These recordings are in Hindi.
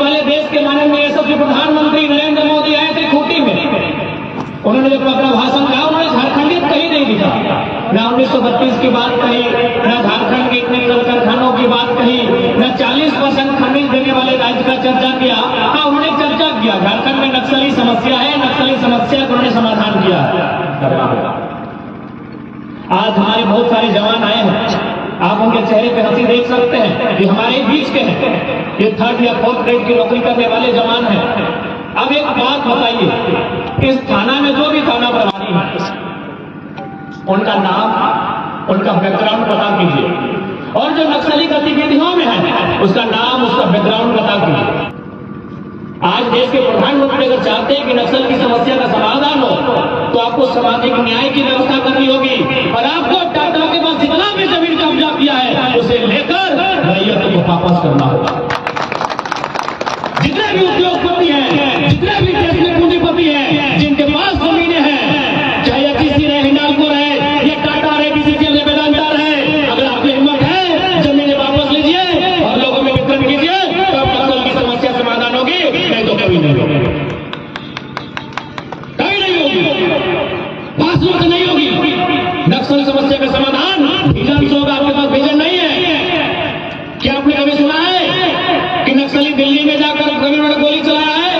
पहले देश के माननीय यशस्वी प्रधानमंत्री नरेंद्र मोदी आए थे खूंटी में, उन्होंने जब अपना भाषण कहा उन्होंने झारखंडियत कहीं नहीं दिखा, ना 1932 की बात कही, ना झारखंड के इतने कल कारखानों की बात कही, ना 40% खनिज देने वाले राज्य का चर्चा किया। हाँ, उन्होंने चर्चा किया झारखंड में नक्सली समस्या है, नक्सली समस्या को उन्होंने समाधान किया। आज हमारे बहुत सारे जवान आए हैं, आप उनके चेहरे पे हंसी देख सकते हैं, ये हमारे बीच के हैं, ये 3rd या 4th ग्रेड की नौकरी करने वाले जवान हैं। अब एक बात बताइए, इस थाना में जो भी थाना प्रभारी है उनका नाम, उनका बैकग्राउंड पता कीजिए, और जो नक्सली गतिविधियों में है उसका नाम, उसका बैकग्राउंड पता कीजिए। आज देश के प्रधानमंत्री अगर चाहते हैं कि नक्सल की समस्या का समाधान हो तो आपको सामाजिक न्याय की व्यवस्था करनी होगी, और आपको टाटा के पास जितना भी जमीन कब्जा किया है उसे लेकर रैयत को वापस करना होगा। जितने भी उद्योगपति हैं, जितने भी देश में पूंजीपति हैं, जिनके पास जमीनें हैं, चाहे एचईसी रहे, हिंडाल्को रहे, या टाटा रहे, बीसीसीएल रहे, वेदांता रहे, अगर आपकी हिम्मत है जमीनें वापस लीजिए और लोगों में वितरण कीजिए, तो नक्सल की समस्या समाधान होगी, नहीं तो कभी नहीं होगी, कभी नहीं होगी, 5 वर्ष नहीं होगी। नक्सल समस्या का समाधान विजन से होगा, आपके पास विजन नहीं है। क्या आपने कभी सुना है कि नक्सली दिल्ली में जाकर कभी उन्होंने गोली चलाया है?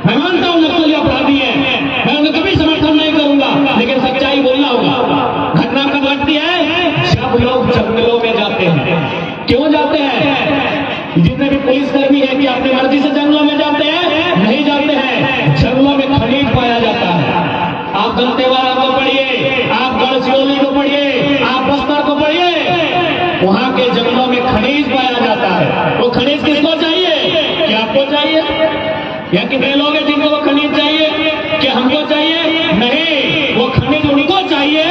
मैं मानता हूं नक्सली अपराधी है, मैं उन्हें कभी समर्थन नहीं करूंगा, लेकिन सच्चाई बोलना होगा। घटना कब घटती है? जब लोग जंगलों में जाते हैं। क्यों जाते हैं? जितने भी पुलिसकर्मी है कि अपनी मर्जी से जंगलों में जाते हैं? नहीं जाते हैं। जंगलों में खनिज पाया जाता है। आप दंतेवाड़ा को पढ़िए, आप गढ़चिरौली को पढ़िए, आप बस्तर को पढ़िए, वहां के जंगलों में खनिज पाया जाता है। वो खनिज किसको चाहिए? क्या आपको चाहिए? या कि वे लोग हैं जिनको वो खनिज चाहिए? क्या हमको चाहिए? नहीं, वो खनिज उनको चाहिए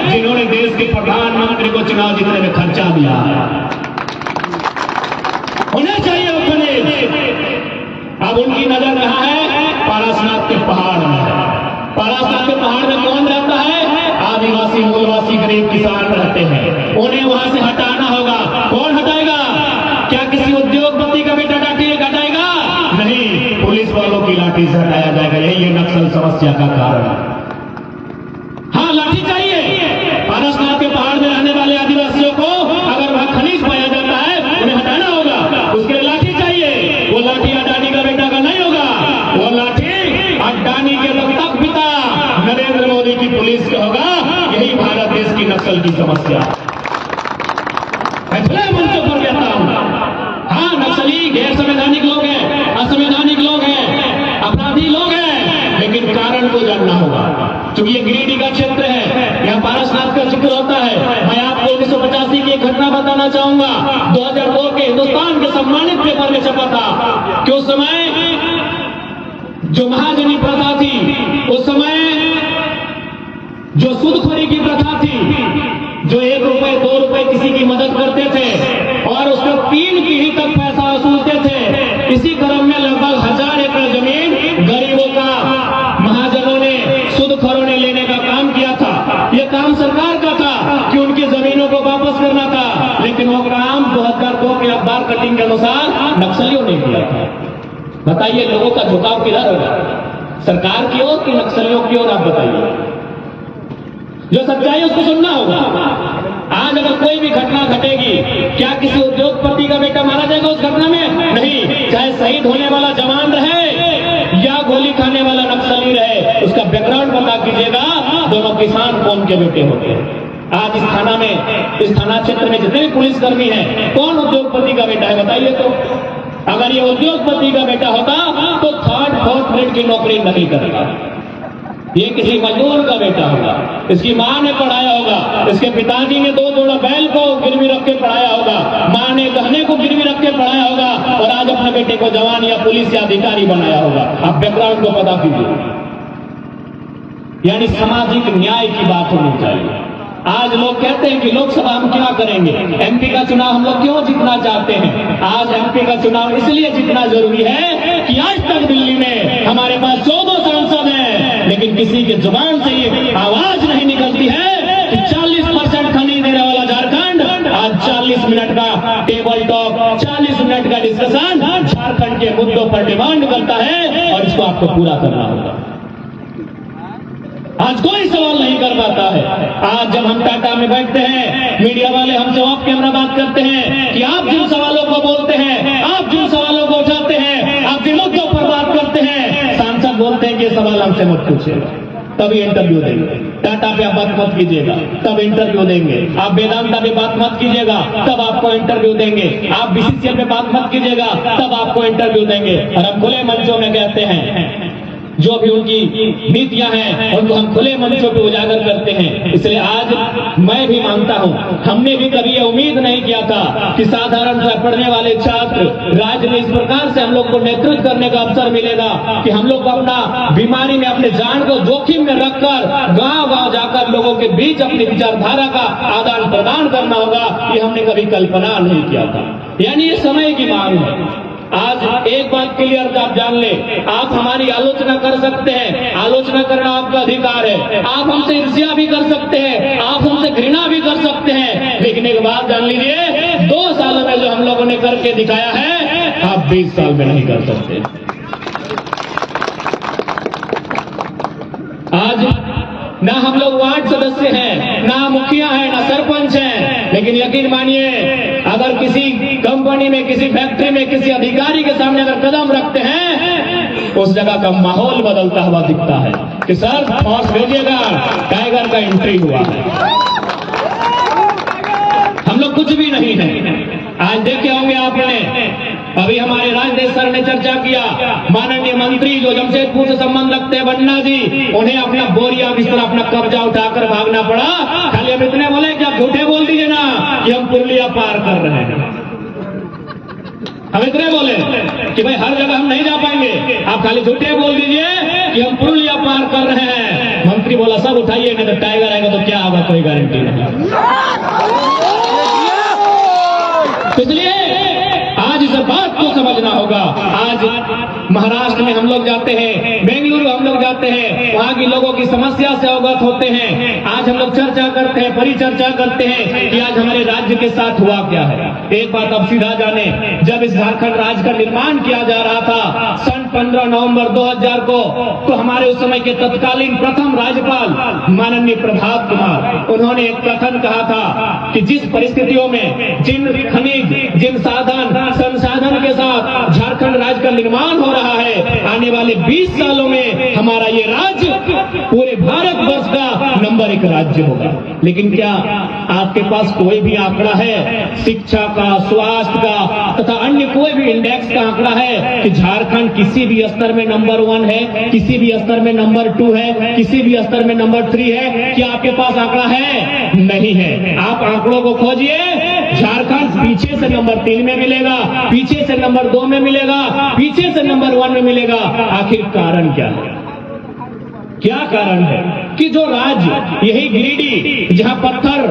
जिन्होंने देश के प्रधानमंत्री को चुनाव जीतने में खर्चा दिया। उन्हें चाहिए वो खनिज। अब उनकी नजर कहां है? पारसनाथ के पहाड़ में। पारसनाथ के पहाड़ में कौन रहता है? आदिवासी, मूलवासी, गरीब किसान रहते हैं। उन्हें वहां से हटाना होगा। कौन हटाएगा? क्या किसी उद्योगपति का बेटा लाठी हटाएगा? नहीं, पुलिस वालों की लाठी से हटाया जाएगा। यही है नक्सल समस्या का कारण। हाँ, लाठी चाहिए। पारसनाथ के पहाड़ में रहने वाले आदिवासियों को अगर वहां खनिज पाया जाता है उन्हें हटाना होगा, उसके लिए लाठी चाहिए। वो लाठी अडानी का बेटा का नहीं होगा, वो लाठी अडानी के दत्तक पिता नरेंद्र मोदी की पुलिस का होगा। यही भारत देश की नक्सल की समस्या। मैं खुले मंचों पर कहता हूं, हाँ, नक्सली गैर संवैधानिक लोग हैं, असंवैधानिक लोग हैं, अपराधी लोग हैं, लेकिन कारण को जानना होगा। क्योंकि ये गिरिडीह का क्षेत्र है, यहाँ पारसनाथ का जिक्र होता है। मैं आपको 1985 की एक घटना बताना चाहूंगा। 2002 के हिंदुस्तान के सम्मानित पेपर में छपा था कि उस समय जो महाजनी प्रथा थी, उस समय जो सूदखोरी की प्रथा थी, जो 1 रुपए 2 रुपए किसी की मदद करते थे और उसका 3 पीढ़ी तक पैसा वसूलते थे। इसी क्रम में लगभग 1000 एकड़ जमीन गरीबों का महाजनों ने, सूदखोरों ने लेने का काम किया था। यह काम सरकार का था कि उनकी जमीनों को वापस करना था, लेकिन वो काम 2002 के अखबार कटिंग के अनुसार नक्सलियों ने किया था। बताइए, लोगों का झुकाव किधर होगा? सरकार की ओर कि नक्सलियों की ओर? आप बताइए। जो सच्चाई उसको सुनना होगा। आज अगर कोई भी घटना घटेगी, क्या किसी उद्योगपति का बेटा मारा जाएगा उस घटना में? नहीं। चाहे शहीद होने वाला जवान रहे या गोली खाने वाला नक्सली रहे, उसका बैकग्राउंड पता कीजिएगा। दोनों किसान कौन के बेटे होते हैं। आज इस थाना में, इस थाना क्षेत्र में जितने भी पुलिसकर्मी हैं, कौन उद्योगपति का बेटा है? बताइए तो। अगर ये उद्योगपति का बेटा होता तो 3rd 4th ग्रेड की नौकरी नहीं करेगा। ये किसी मजदूर का बेटा होगा, इसकी मां ने पढ़ाया होगा, इसके पिताजी ने 2 जोड़ा बैल को गिरवी रख के पढ़ाया होगा, मां ने गहने को गिरवी रख के पढ़ाया होगा, और आज अपने बेटे को जवान या पुलिस या अधिकारी बनाया होगा। आप बैकग्राउंड को पता कीजिए। यानी सामाजिक न्याय की बात होनी चाहिए। आज लोग कहते हैं कि लोकसभा हम क्या करेंगे, एमपी का चुनाव हम लोग क्यों जीतना चाहते हैं? आज एमपी का चुनाव इसलिए जीतना जरूरी है कि आज तक दिल्ली में हमारे पास 14 सांसद हैं, लेकिन किसी की जुबान से ये आवाज नहीं निकलती है कि 40% खनिज देने वाला झारखंड आज 40 मिनट का टेबल टॉक, 40 मिनट का डिस्कशन झारखंड के मुद्दों पर डिमांड करता है और इसको आपको पूरा करना होगा। आज कोई सवाल नहीं कर पाता है। आज जब हम टाटा में बैठते हैं, मीडिया वाले हमसे ऑफ कैमरा बात करते हैं कि आप जिन सवालों को बोलते हैं, आप जिन सवालों को उठाते हैं, आप जिन मुद्दों पर बात करते हैं, सांसद बोलते हैं कि ये सवाल हमसे मत पूछिएगा, तभी इंटरव्यू देंगे। टाटा पे आप बात मत कीजिएगा, तब इंटरव्यू देंगे। आप वेदांता पे बात मत कीजिएगा, तब आपको इंटरव्यू देंगे। आप बीसीसीएल पे बात मत कीजिएगा, तब आपको इंटरव्यू देंगे। और हम खुले मंचों में कहते हैं जो भी उनकी नीतियां हैं उनको हम खुले मंचों पे उजागर करते हैं। इसलिए आज मैं भी मानता हूं, हमने भी कभी ये उम्मीद नहीं किया था कि साधारण पढ़ने वाले छात्र राज्य में इस प्रकार से हम लोग को नेतृत्व करने का अवसर मिलेगा कि हम लोग को अपना बीमारी में अपने जान को जोखिम में रखकर गांव-गांव जाकर लोगों के बीच अपनी विचारधारा का आदान प्रदान करना होगा, ये हमने कभी कल्पना नहीं किया था। यानी ये समय की मांग है। आज एक बात क्लियर आप जान ले, आप हमारी आलोचना कर सकते हैं, आलोचना करना आपका अधिकार है। आप हमसे ईर्ष्या भी कर सकते हैं, आप हमसे घृणा भी कर सकते हैं, लेकिन एक बात जान लीजिए, 2 सालों में जो हम लोगों ने करके दिखाया है, आप 20 साल में नहीं कर सकते। आज ना हम लोग वार्ड सदस्य हैं, ना मुखिया हैं, ना सरपंच हैं, लेकिन यकीन मानिए अगर किसी कंपनी में, किसी फैक्ट्री में, किसी अधिकारी के सामने अगर कदम रखते हैं, उस जगह का माहौल बदलता हुआ दिखता है कि सर फोर्स भेजिएगा, टाइगर का एंट्री हुआ है। हम लोग कुछ भी नहीं है। आज देखे होंगे आपने, अभी हमारे राजनेता सर ने चर्चा किया, माननीय मंत्री जो जमशेदपुर से संबंध रखते हैं बन्ना जी, उन्हें अपना बोरिया बिस्तर, अपना कब्जा उठाकर भागना पड़ा। खाली हम इतने बोले कि आप झूठे बोल दीजिए ना कि हम पुरलिया पार कर रहे हैं। हम इतने बोले कि भाई हर जगह हम नहीं जा पाएंगे, आप खाली झूठे बोल दीजिए कि हम पुरलिया पार कर रहे हैं। मंत्री बोला सब उठाइए, नहीं तो टाइगर आएगा तो क्या होगा, कोई गारंटी नहीं। इसलिए आज इस बात को समझना होगा। आज महाराष्ट्र में हम लोग जाते हैं, बेंगलुरु हम लोग जाते हैं, वहां की लोगों की समस्या से अवगत होते हैं। आज हम लोग चर्चा करते हैं, परिचर्चा करते हैं कि आज हमारे राज्य के साथ हुआ क्या है। एक बात अब सीधा जाने, जब इस झारखंड राज्य का निर्माण किया जा रहा था सन 15 नवंबर 2000 को, तो हमारे उस समय के तत्कालीन प्रथम राज्यपाल माननीय प्रभात कुमार, उन्होंने एक कथन कहा था कि जिस परिस्थितियों में, जिन खनिज, जिन संसाधन के साथ झारखंड राज्य का निर्माण हो रहा है, आने वाले 20 सालों में हमारा ये राज्य पूरे भारतवर्ष का नंबर 1 राज्य होगा। लेकिन क्या आपके पास कोई भी आंकड़ा है, शिक्षा का, स्वास्थ्य का तथा अन्य कोई भी इंडेक्स का आंकड़ा है कि झारखंड किसी भी स्तर में नंबर 1 है, किसी भी स्तर में नंबर 2 है, किसी भी स्तर में नंबर 3 है? क्या आपके पास आंकड़ा है? नहीं है। आप आंकड़ों को खोजिए, झारखंड पीछे से नंबर 3 में मिलेगा, पीछे से नंबर 2 में मिलेगा, पीछे से नंबर 1 में मिलेगा। आखिर कारण क्या है? क्या कारण है कि जो राज्य, यही गिरिडीह जहां पत्थर,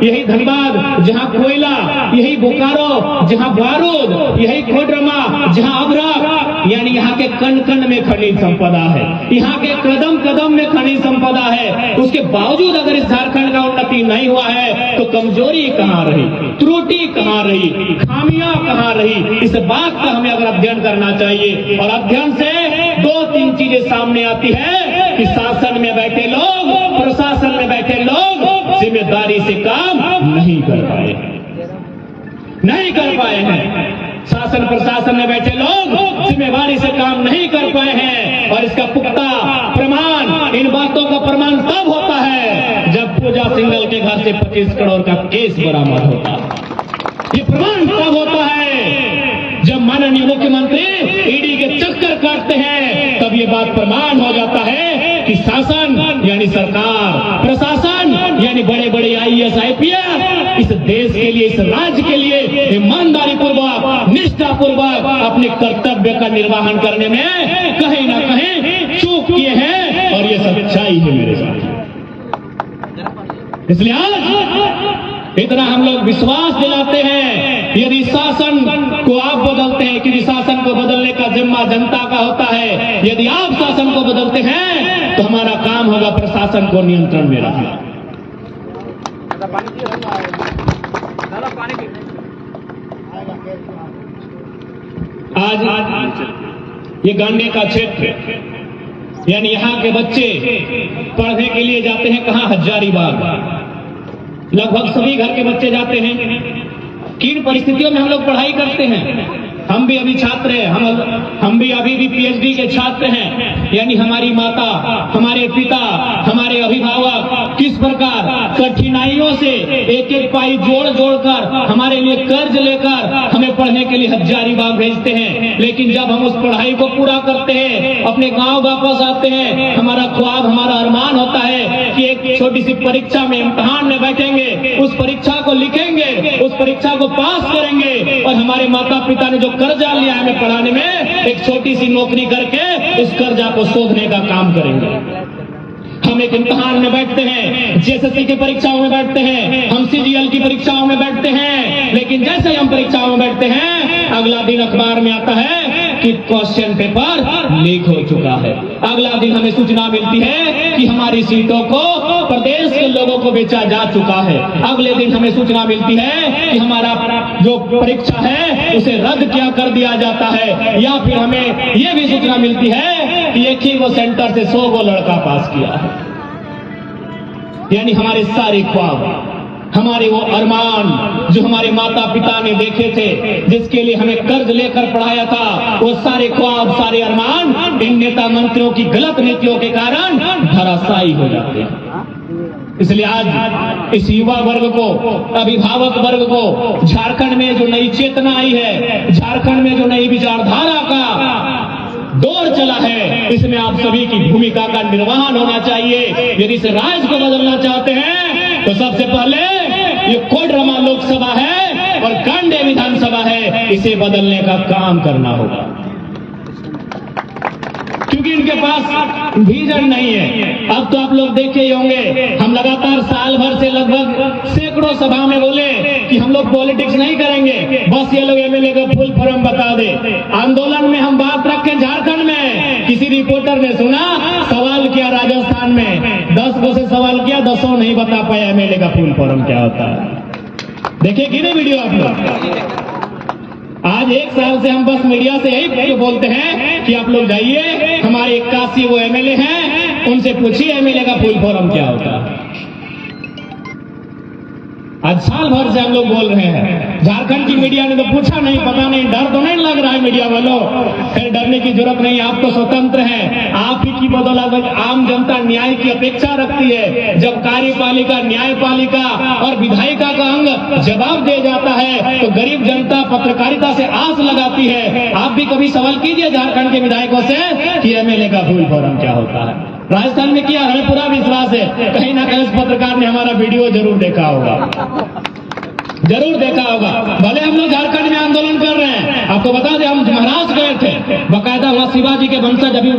यही धनबाद जहां कोयला, यही बोकारो जहां बारूद, यही कोडरमा जहां अभ्रक, यानी यहाँ के कण कण में खनिज संपदा है, यहाँ के कदम कदम में खनिज संपदा है, उसके बावजूद अगर इस झारखंड का उन्नति नहीं हुआ है तो कमजोरी कहाँ रही, त्रुटि कहाँ रही, खामियां कहाँ रही? इस बात का हमें अगर अध्ययन करना चाहिए। और अध्ययन से 2-3 चीजें सामने आती है कि शासन में बैठे लोग, प्रशासन में बैठे लोग जिम्मेदारी से काम नहीं कर पाए हैं। शासन प्रशासन में बैठे लोग जिम्मेदारी से काम नहीं कर पाए हैं। और इसका पुख्ता प्रमाण, इन बातों का प्रमाण तब होता है जब पूजा सिंघल के घर से 25 करोड़ का केस बरामद होता है। ये प्रमाण तब होता है जब माननीय मुख्यमंत्री ईडी के चक्कर काटते हैं, तब ये बात प्रमाण हो जाता है कि शासन यानी सरकार, प्रशासन यानी बड़े बड़े आईएएस आईपीएस इस देश के लिए, इस राज्य के लिए ईमानदारी पूर्वक, निष्ठा पूर्वक अपने कर्तव्य का निर्वहन करने में कहीं ना कहीं चूक किए हैं। और ये सच्चाई है मेरे साथ। इसलिए आज इतना हम लोग विश्वास दिलाते हैं, यदि शासन को आप बदलते हैं, क्योंकि शासन को बदलने का जिम्मा जनता का होता है, यदि आप शासन को बदलते हैं तो हमारा काम होगा प्रशासन को नियंत्रण में रखना। आज ये गांडे का क्षेत्र यानी यहाँ के बच्चे पढ़ने के लिए जाते हैं कहाँ? हजारीबाग। लगभग सभी घर के बच्चे जाते हैं। किन परिस्थितियों में हम लोग पढ़ाई करते हैं? हम भी अभी छात्र हैं, हम भी अभी भी पीएचडी के छात्र हैं। यानी हमारी माता, हमारे पिता, हमारे अभिभावक किस प्रकार कठिनाइयों से एक एक पाई जोड़ जोड़कर हमारे लिए कर्ज लेकर हमें पढ़ने के लिए हजारीबाग भेजते हैं। लेकिन जब हम उस पढ़ाई को पूरा करते हैं, अपने गांव वापस आते हैं, हमारा ख्वाब, हमारा अरमान होता है कि एक छोटी सी परीक्षा में, इम्तिहान में बैठेंगे, उस परीक्षा को लिखेंगे, उस परीक्षा को पास करेंगे और हमारे माता पिता ने जो कर्जा लिया है हमें पढ़ाने में, एक छोटी सी नौकरी करके उस कर्जा को शोधने का काम करेंगे। हम एक इम्तिहान में बैठते हैं, जेएसएससी की परीक्षाओं में बैठते हैं, हम सीजीएल की परीक्षाओं में बैठते हैं। लेकिन जैसे ही हम परीक्षाओं में बैठते हैं, अगला दिन अखबार में आता है कि क्वेश्चन पेपर लीक हो चुका है। अगला दिन हमें सूचना मिलती है कि हमारी सीटों को प्रदेश के लोगों को बेचा जा चुका है। अगले दिन हमें सूचना मिलती है कि हमारा जो परीक्षा है उसे रद्द क्या कर दिया जाता है। या फिर हमें यह भी सूचना मिलती है कि एक ही वो सेंटर से 100 गो लड़का पास किया है। यानी हमारे सारे ख्वाब, हमारे वो अरमान जो हमारे माता पिता ने देखे थे, जिसके लिए हमें कर्ज लेकर पढ़ाया था, वो सारे ख्वाब, सारे अरमान इन नेता मंत्रियों की गलत नीतियों के कारण धराशायी हो जाते हैं। इसलिए आज इस युवा वर्ग को, अभिभावक वर्ग को, झारखंड में जो नई चेतना आई है, झारखंड में जो नई विचारधारा का दौर चला है, इसमें आप सभी की भूमिका का निर्वहन होना चाहिए। यदि इस राज्य को बदलना चाहते हैं तो सबसे पहले ये कोडरमा लोकसभा है और गांडे विधानसभा है, इसे बदलने का काम करना होगा। क्योंकि इनके पास विजन नहीं है। अब तो आप लोग देखे ही होंगे, हम लगातार साल भर से लगभग सैकड़ों सभा में बोले कि हम लोग पॉलिटिक्स नहीं करेंगे, बस ये लोग एमएलए का फुल फॉर्म बता दे। आंदोलन में हम बात रखें झारखंड में, किसी रिपोर्टर ने सुना, सवाल किया राजस्थान में, 10 गो से सवाल किया, 10 नहीं बता पाया एमएलए का फुल फॉर्म क्या होता है। देखिए कि नहीं वीडियो आप लोग? आज 1 साल से हम बस मीडिया से यही बोलते हैं कि आप लोग जाइए, हमारे 81 वो एमएलए हैं, उनसे पूछिए एमएलए का फुल फॉर्म क्या होता है। आज साल भर से हम लोग बोल रहे हैं, झारखंड की मीडिया ने तो पूछा नहीं, पता नहीं, डर तो नहीं लग रहा है मीडिया वालों? फिर डरने की जरूरत नहीं, आप तो स्वतंत्र हैं, आप ही की बदौलत आम जनता न्याय की अपेक्षा रखती है। जब कार्यपालिका, न्यायपालिका और विधायिका का अंग जवाब दे जाता है तो गरीब जनता पत्रकारिता से आस लगाती है। आप भी कभी सवाल कीजिए झारखंड के विधायकों से कि एमएलए का फुल फॉर्म क्या होता है। राजस्थान में किया, हमें पूरा विश्वास है, कहीं ना कहीं पत्रकार ने हमारा वीडियो जरूर देखा होगा, जरूर देखा होगा। भले हम लोग झारखंड में आंदोलन कर रहे हैं, आपको बता दें हम महाराष्ट्र गए थे, बकायदा वहां शिवाजी के वंशज अभी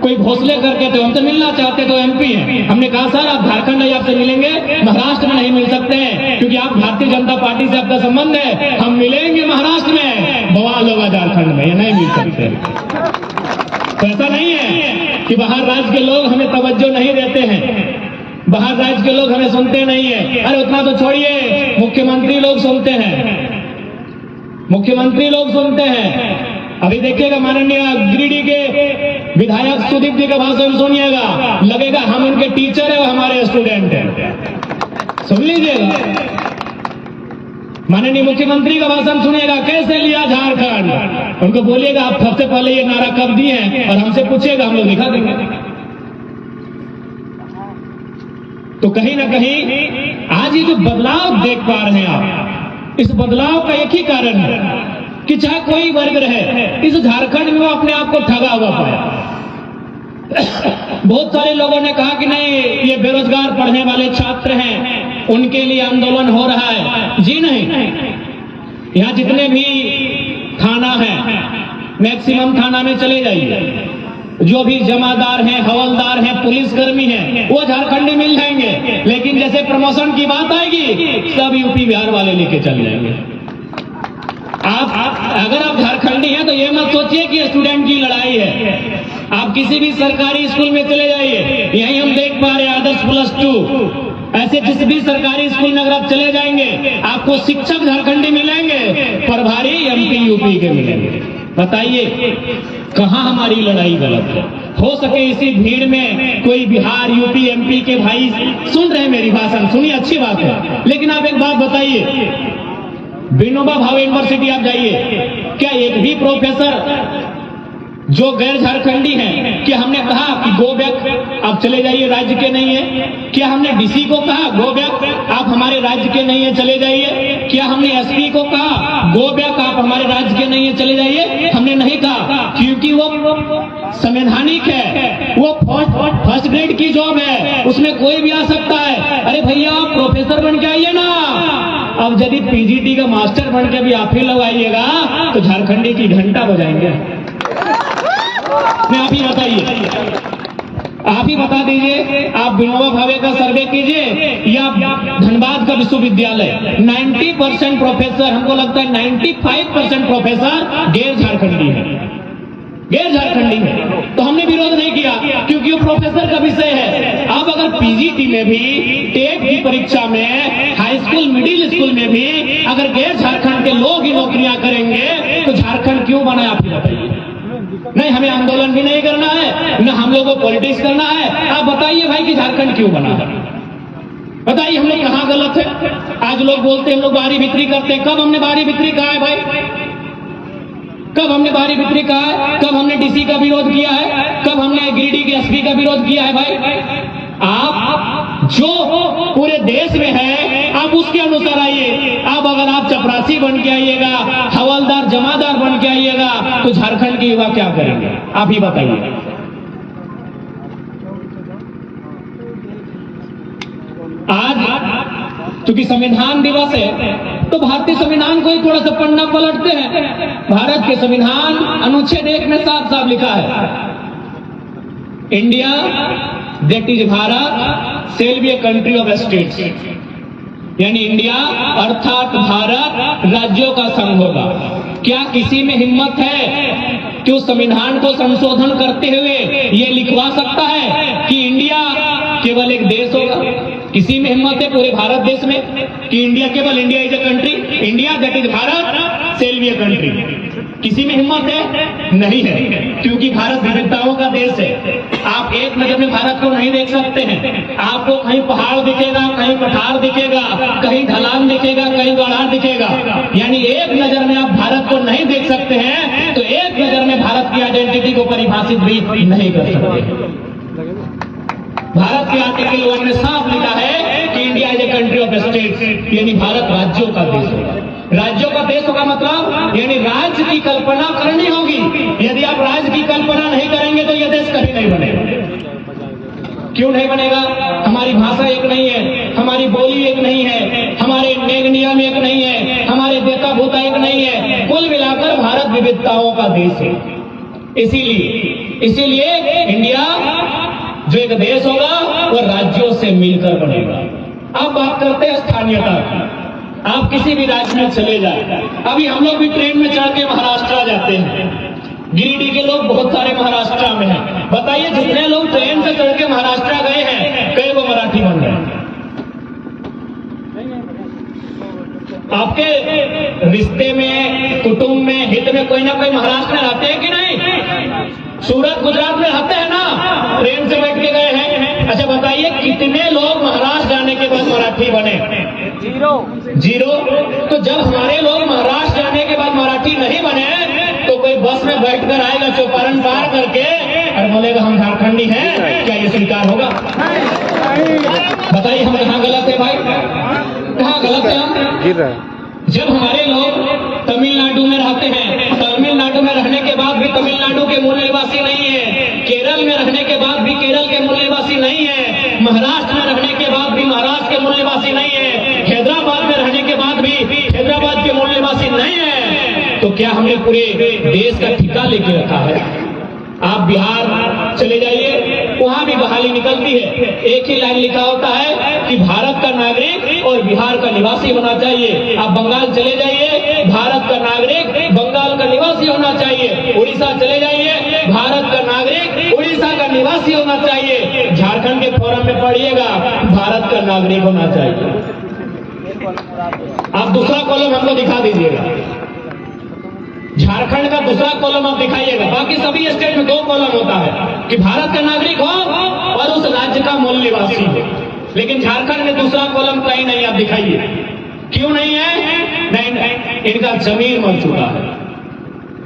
कोई घोषले करके थे, हमसे मिलना चाहते तो एमपी हैं। हमने कहा सर आप झारखंड नहीं आपसे मिलेंगे, महाराष्ट्र में नहीं मिल सकते हैं क्योंकि आप भारतीय जनता पार्टी से आपका संबंध है, हम मिलेंगे महाराष्ट्र में, बवाल होगा झारखंड में, ये नहीं मिल सकते। तो ऐसा नहीं है कि बाहर राज्य के लोग हमें तवज्जो नहीं देते हैं, बाहर राज्य के लोग हमें सुनते नहीं है। अरे उतना तो छोड़िए, मुख्यमंत्री लोग सुनते हैं, मुख्यमंत्री लोग सुनते हैं। अभी देखिएगा माननीय गिरिडीह के विधायक सुदीप जी का भाषण सुनिएगा, लगेगा हम उनके टीचर है, वो हमारे स्टूडेंट है। सुन लीजिएगा, माननीय मुख्यमंत्री का भाषण सुनिएगा, कैसे लिया झारखंड, उनको बोलिएगा आप सबसे पहले ये नारा कब दिए हैं और हमसे पूछिएगा, हम लोग दिखा देंगे। तो कहीं ना कहीं आज ये जो बदलाव देख पा रहे हैं आप, इस बदलाव का एक ही कारण है कि चाहे कोई वर्ग रहे, इस झारखंड में वो अपने आप को ठगा हुआ पाया। बहुत सारे लोगों ने कहा कि नहीं ये बेरोजगार पढ़ने वाले छात्र हैं, उनके लिए आंदोलन हो रहा है। जी नहीं, यहाँ जितने भी थाना है, मैक्सिमम थाना में चले जाइए, जो भी जमादार हैं, हवलदार हैं, पुलिसकर्मी हैं, वो झारखंडी मिल जाएंगे। लेकिन जैसे प्रमोशन की बात आएगी, सब यूपी बिहार वाले लेके चल जाएंगे। अगर आप झारखंडी हैं तो ये मत सोचिए कि स्टूडेंट की लड़ाई है। आप किसी भी सरकारी स्कूल में चले जाइए, यही हम देख पा रहे हैं आदर्श +2, ऐसे जिस भी सरकारी स्कूल में अगर आप चले जाएंगे, आपको शिक्षक झारखंडी मिलेंगे, प्रभारी एमपी यूपी के मिलेंगे। बताइए कहां हमारी लड़ाई गलत है? हो सके इसी भीड़ में कोई बिहार, यूपी, एमपी के भाई सुन रहे हैं मेरी भाषण, सुनिए, अच्छी बात है। लेकिन आप एक बात बताइए, विनोबा भावे यूनिवर्सिटी आप जाइए, क्या एक भी प्रोफेसर जो गैर झारखंडी हैं, क्या हमने कहा कि गो बैक, आप चले जाइए, राज्य के नहीं है? क्या हमने डीसी को कहा गो बैक, आप हमारे राज्य के नहीं है, चले जाइए? क्या हमने एसपी को कहा गो बैक, आप हमारे राज्य के नहीं है, चले जाइए? हमने नहीं कहा, क्योंकि वो संवैधानिक है, वो फर्स्ट ग्रेड की जॉब है, उसमें कोई भी आ सकता है। अरे भैया, आप प्रोफेसर बन के आइए ना। अब यदि पीजीटी का मास्टर बन के भी आप ही लोग आइएगा तो झारखंडी की घंटा बजाएंगे। नहीं, आप ही बताइए, आप ही बता दीजिए। आप विनोबा भावे का सर्वे कीजिए या धनबाद का विश्वविद्यालय, 90% प्रोफेसर, हमको लगता है 95% प्रोफेसर गैर झारखंडी है, गैर झारखंडी है। तो हमने विरोध नहीं किया क्योंकि वो प्रोफेसर का विषय है। अब अगर पीजीटी में भी, टेट की परीक्षा में, हाई स्कूल, मिडिल स्कूल में भी अगर गैर झारखंड के लोग ही नौकरियां करेंगे तो झारखंड क्यों बना है? आप ही बताइए। नहीं, हमें आंदोलन भी नहीं करना है, न हम लोगों को पॉलिटिक्स करना है। आप बताइए भाई कि झारखंड क्यों बना है? बताइए हम लोग कहां गलत है? आज लोग बोलते हैं हम लोग बारी बिक्री करते हैं। कब हमने बारी बिक्री कहा है भाई? कब हमने बारी बिक्री कहा है? कब हमने डीसी का विरोध किया है? कब हमने गिरिडीह के एसपी का विरोध किया है? भाई, आप जो पूरे देश में है आप उसके अनुसार आइए। अब अगर आप चपरासी बन के आइएगा, हवलदार, जमादार बन के आइएगा तो झारखंड के युवा क्या करेंगे? आप ही बताइए। आज क्योंकि संविधान दिवस है तो भारतीय संविधान को ही थोड़ा सा पन्ना पलटते हैं। भारत के संविधान अनुच्छेद 1 में साफ साफ लिखा है, India that is Bharat shall be a country of states, यानी इंडिया अर्थात भारत राज्यों का संघ होगा। क्या किसी में हिम्मत है कि उस संविधान को संशोधन करते हुए ये लिखवा सकता है कि इंडिया केवल एक देश होगा? किसी में हिम्मत है पूरे भारत देश में कि इंडिया केवल, India is a country, India that is Bharat shall be a country? किसी में हिम्मत है? नहीं है, क्योंकि भारत विविधताओं का देश है। आप एक नजर में भारत को नहीं देख सकते हैं। आपको कहीं पहाड़ दिखेगा, कहीं पठार दिखेगा, कहीं ढलान दिखेगा, कहीं गढ़ार दिखेगा, यानी एक नजर में आप भारत को नहीं देख सकते हैं। तो एक नजर में भारत की आइडेंटिटी को परिभाषित भी नहीं कर सकते। भारत के आर्टिकल 1 में साफ लिखा है कि India is a country of states, यानी भारत राज्यों का देश होगा। राज्यों का देश होगा मतलब यानी राज्य की कल्पना करनी होगी। यदि आप राज्य की कल्पना नहीं करेंगे तो यह देश कभी नहीं बनेगा। क्यों नहीं बनेगा? हमारी भाषा एक नहीं है, हमारी बोली एक नहीं है, हमारे नेग नियम एक नहीं है, हमारे देता भूता एक नहीं है। कुल मिलाकर भारत विविधताओं का देश है। इसीलिए इंडिया जो एक देश होगा वो राज्यों से मिलकर बनेगा। अब बात करते हैं स्थानीयता की। आप किसी भी राज्य में चले जाए, अभी हम लोग भी ट्रेन में चढ़ के महाराष्ट्र जाते हैं। गिरिडीह के लोग बहुत सारे महाराष्ट्र में हैं। बताइए जितने लोग ट्रेन से चढ़ के महाराष्ट्र गए हैं, कई वो मराठी बन गए। आपके रिश्ते में, कुटुंब में, हित में कोई ना कोई महाराष्ट्र में रहते हैं कि नहीं? सूरत गुजरात में रहते हैं ना, ट्रेन से बैठ के गए हैं। अच्छा बताइए कितने लोग महाराष्ट्र जाने के बाद मराठी बने? जीरो। तो जब हमारे लोग महाराष्ट्र जाने के बाद मराठी नहीं बने तो कोई बस में बैठकर आएगा चौपारण पार करके और बोलेगा हम झारखंडी हैं, क्या ये स्वीकार होगा? बताइए हम कहाँ गलत है भाई? कहाँ गलत है हम? जब हमारे लोग तमिलनाडु में रहते हैं, तमिलनाडु में रहने के बाद भी तमिलनाडु के मूल निवासी नहीं है, केरल में रहने के बाद भी केरल के मूल निवासी नहीं है, महाराष्ट्र में रहने के बाद भी महाराष्ट्र के मूल निवासी नहीं है, हैदराबाद में रहने के बाद भी हैदराबाद के मूल निवासी नहीं है, तो क्या हमने पूरे देश का ठिका लेके रखा है? आप बिहार चले जाइए, वहां भी बहाली निकलती है। एक ही लाइन लिखा होता है कि भारत का नागरिक और बिहार का निवासी होना चाहिए। आप बंगाल चले जाइए, भारत का नागरिक बंगाल का निवासी होना चाहिए। उड़ीसा चले जाइए, भारत का नागरिक उड़ीसा का निवासी होना चाहिए। झारखंड के फोरम में पढ़िएगा, भारत का नागरिक होना चाहिए। आप दूसरा कॉलम हमको दिखा दीजिएगा। झारखंड का दूसरा कॉलम आप दिखाइएगा। बाकी सभी स्टेट में 2 कॉलम होता है कि भारत का नागरिक हो और उस राज्य का मूल निवासी हो, लेकिन झारखंड में दूसरा कॉलम कहीं नहीं। आप दिखाइए क्यों नहीं है? नहीं, इनका जमीन मर चुका है।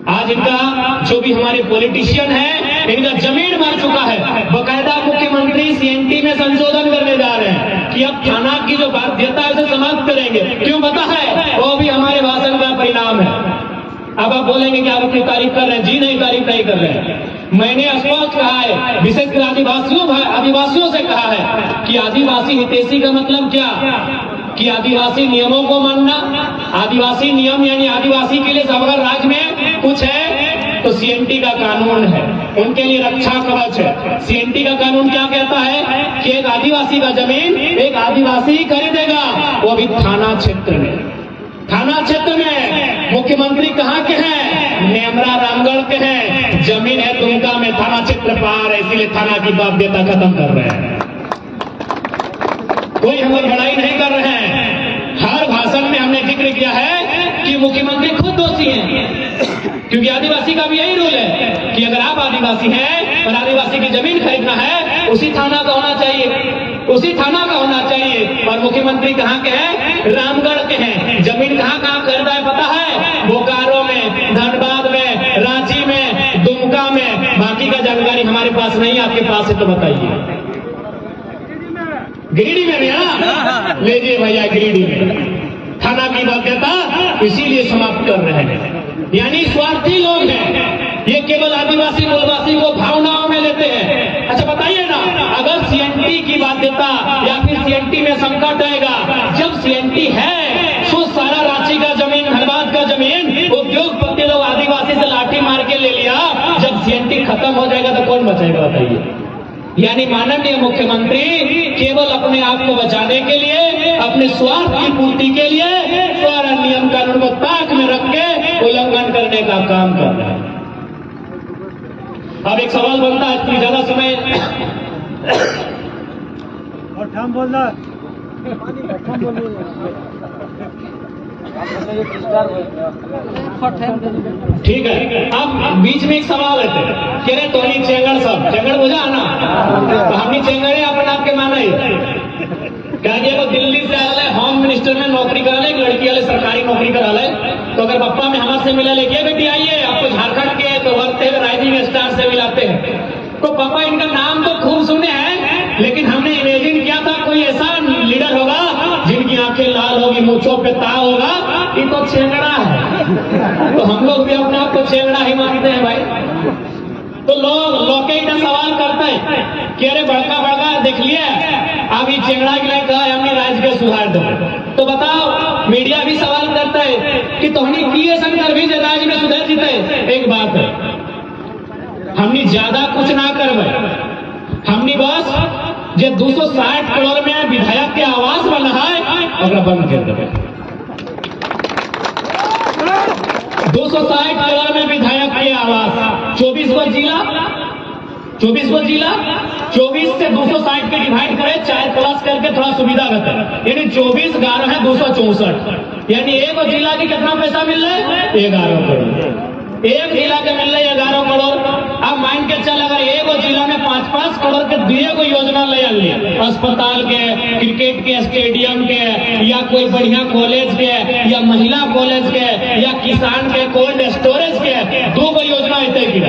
आज इनका जो भी हमारे पॉलिटिशियन है, इनका जमीन मर चुका है। बकायदा मुख्यमंत्री सीएनटी में संशोधन करने जा रहे हैं कि अब थाना की जो बाध्यता है उसे समाप्त करेंगे। क्यों पता है? वो भी हमारे भाषण का परिणाम है। अब आप बोलेंगे कि आप अपनी तारीफ कर रहे हैं। जी नहीं, तारीफ नहीं कर रहे हैं। मैंने स्पष्ट कहा है, विशेषकर आदिवासियों से कहा है कि आदिवासी हितैषी का मतलब क्या कि आदिवासी नियमों को मानना। आदिवासी नियम यानी आदिवासी के लिए अगर राज्य में कुछ है तो सीएनटी का कानून है, उनके लिए रक्षा कवच है। सीएनटी का कानून क्या कहता है कि एक आदिवासी का जमीन एक आदिवासी ही खरीदेगा, वो भी थाना क्षेत्र में। थाना क्षेत्र में मुख्यमंत्री कहाँ के हैं? नेमरा रामगढ़ के हैं। जमीन है दुमका में, थाना क्षेत्र पार है, इसीलिए थाना की बाध्यता खत्म कर रहे हैं। कोई हम लोग लड़ाई नहीं कर रहे हैं। हर भाषण में हमने जिक्र किया है कि मुख्यमंत्री खुद दोषी हैं, क्योंकि आदिवासी का भी यही रूल है कि अगर आप आदिवासी हैं और आदिवासी की जमीन खरीदना है, उसी थाना का होना चाहिए, उसी थाना का होना चाहिए। और मुख्यमंत्री कहाँ के हैं? रामगढ़ के हैं। जमीन कहाँ कहाँ खरीदा है पता है? बोकारो में, धनबाद में, रांची में, दुमका में। बाकी का जानकारी हमारे पास नहीं, आपके पास है तो बताइए। गिरिडीह में भी है, लीजिए भैया गिरिडीह में थाना की बाध्यता इसीलिए समाप्त कर रहे हैं। यानी स्वार्थी लोग हैं, ये केवल आदिवासी मूलवासी को भावनाओं में लेते हैं। अच्छा बताइए ना, अगर सीएनटी की बाध्यता या फिर सीएनटी में संकट आएगा, जब सीएनटी है तो सारा रांची का जमीन, धनबाद का जमीन उद्योगपति लोग आदिवासी से लाठी मार के ले लिया, जब सीएनटी खत्म हो जाएगा तो कौन बचेगा बताइए? यानी माननीय मुख्यमंत्री केवल अपने आप को बचाने के लिए, अपने स्वार्थ की पूर्ति के लिए सारा नियम कानून को ताक में रख के उल्लंघन करने का काम कर रहे हैं। अब एक सवाल बनता है, इतनी ज्यादा समय ठीक है। अब बीच में एक सवाल है कि अरे तोनी चेंगड़ सब चेंगड़ बुझा ना, तो हमनी चेंगड़े अपने आप के माना ही क्या वो दिल्ली से आए होम मिनिस्टर में नौकरी करा ले, एक लड़की वाले सरकारी नौकरी करा ले, तो अगर पप्पा में हमारे से मिला लेके बेटी आइए आपको झारखंड के तो वर्ते राइजिंग स्टार से मिलाते हैं, तो पापा इनका नाम तो खूब सुने हैं, लेकिन हमने इमेजिन किया था कोई ऐसा लीडर होगा जिनकी आंखें लाल होगी, मूंछों पे ताव होगा, ये तो चेंगड़ा है। तो हम लोग भी अपने आप को चेंगड़ा ही मानते हैं भाई। तो लोग इतना सवाल करते हैं कि अरे बड़का बड़का देख लिया अब ये चेंगड़ा के लिए कहा हमने राज्य के सुधार दो, तो बताओ मीडिया भी सवाल करता है कि तोहनी किए शंकर भी राज्य में सुधर जीते। एक बात है, हमने ज्यादा कुछ ना करवे, हमने बस जे 260 करोड़ में विधायक के आवास बना है और बंद कर देवे। 260 करोड़ में विधायक के आवास, 24 को जिला, 24 से 260 के डिवाइड करें, 4 प्लस करके थोड़ा सुविधा रहता है, यानी 24 11 है 264, यानी एक जिला की कितना पैसा मिल रहा है? 11 करोड़। एक जिला के मिल रही है 11 करोड़। अब मान के चल अगर एक जिला में 5-5 करोड़ के दिए को योजना ले लिया, अस्पताल के, क्रिकेट के स्टेडियम के, या कोई बढ़िया कॉलेज के, या महिला कॉलेज के, या किसान के कोल्ड स्टोरेज के, 2 को योजना ऐसे की,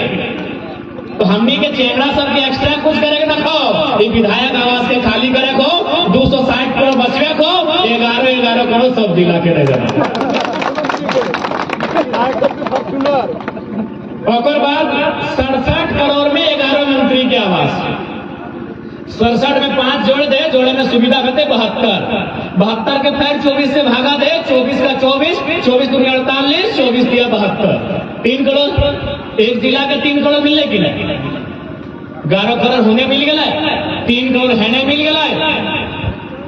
तो हमनी के चेहरा सबके एक्स्ट्रा कुछ करे ना खो, विधायक आवास के खाली करे खो, 260 करोड़ बचवे खो, 11 करोड़ सब जिला के रह जाए। और बाद 67 करोड़ में 11 मंत्री के आवास, 67 में 5 जोड़ दे, जोड़े में सुविधा रहते 72 के फिर 24 से भागा दे, 24 का 24 दूनी 48, 24 दिया 72, 3 करोड़। एक जिला के 3 करोड़ मिलने के लिए 11 करोड़ होने मिल गया, 3 करोड़ है मिल गया।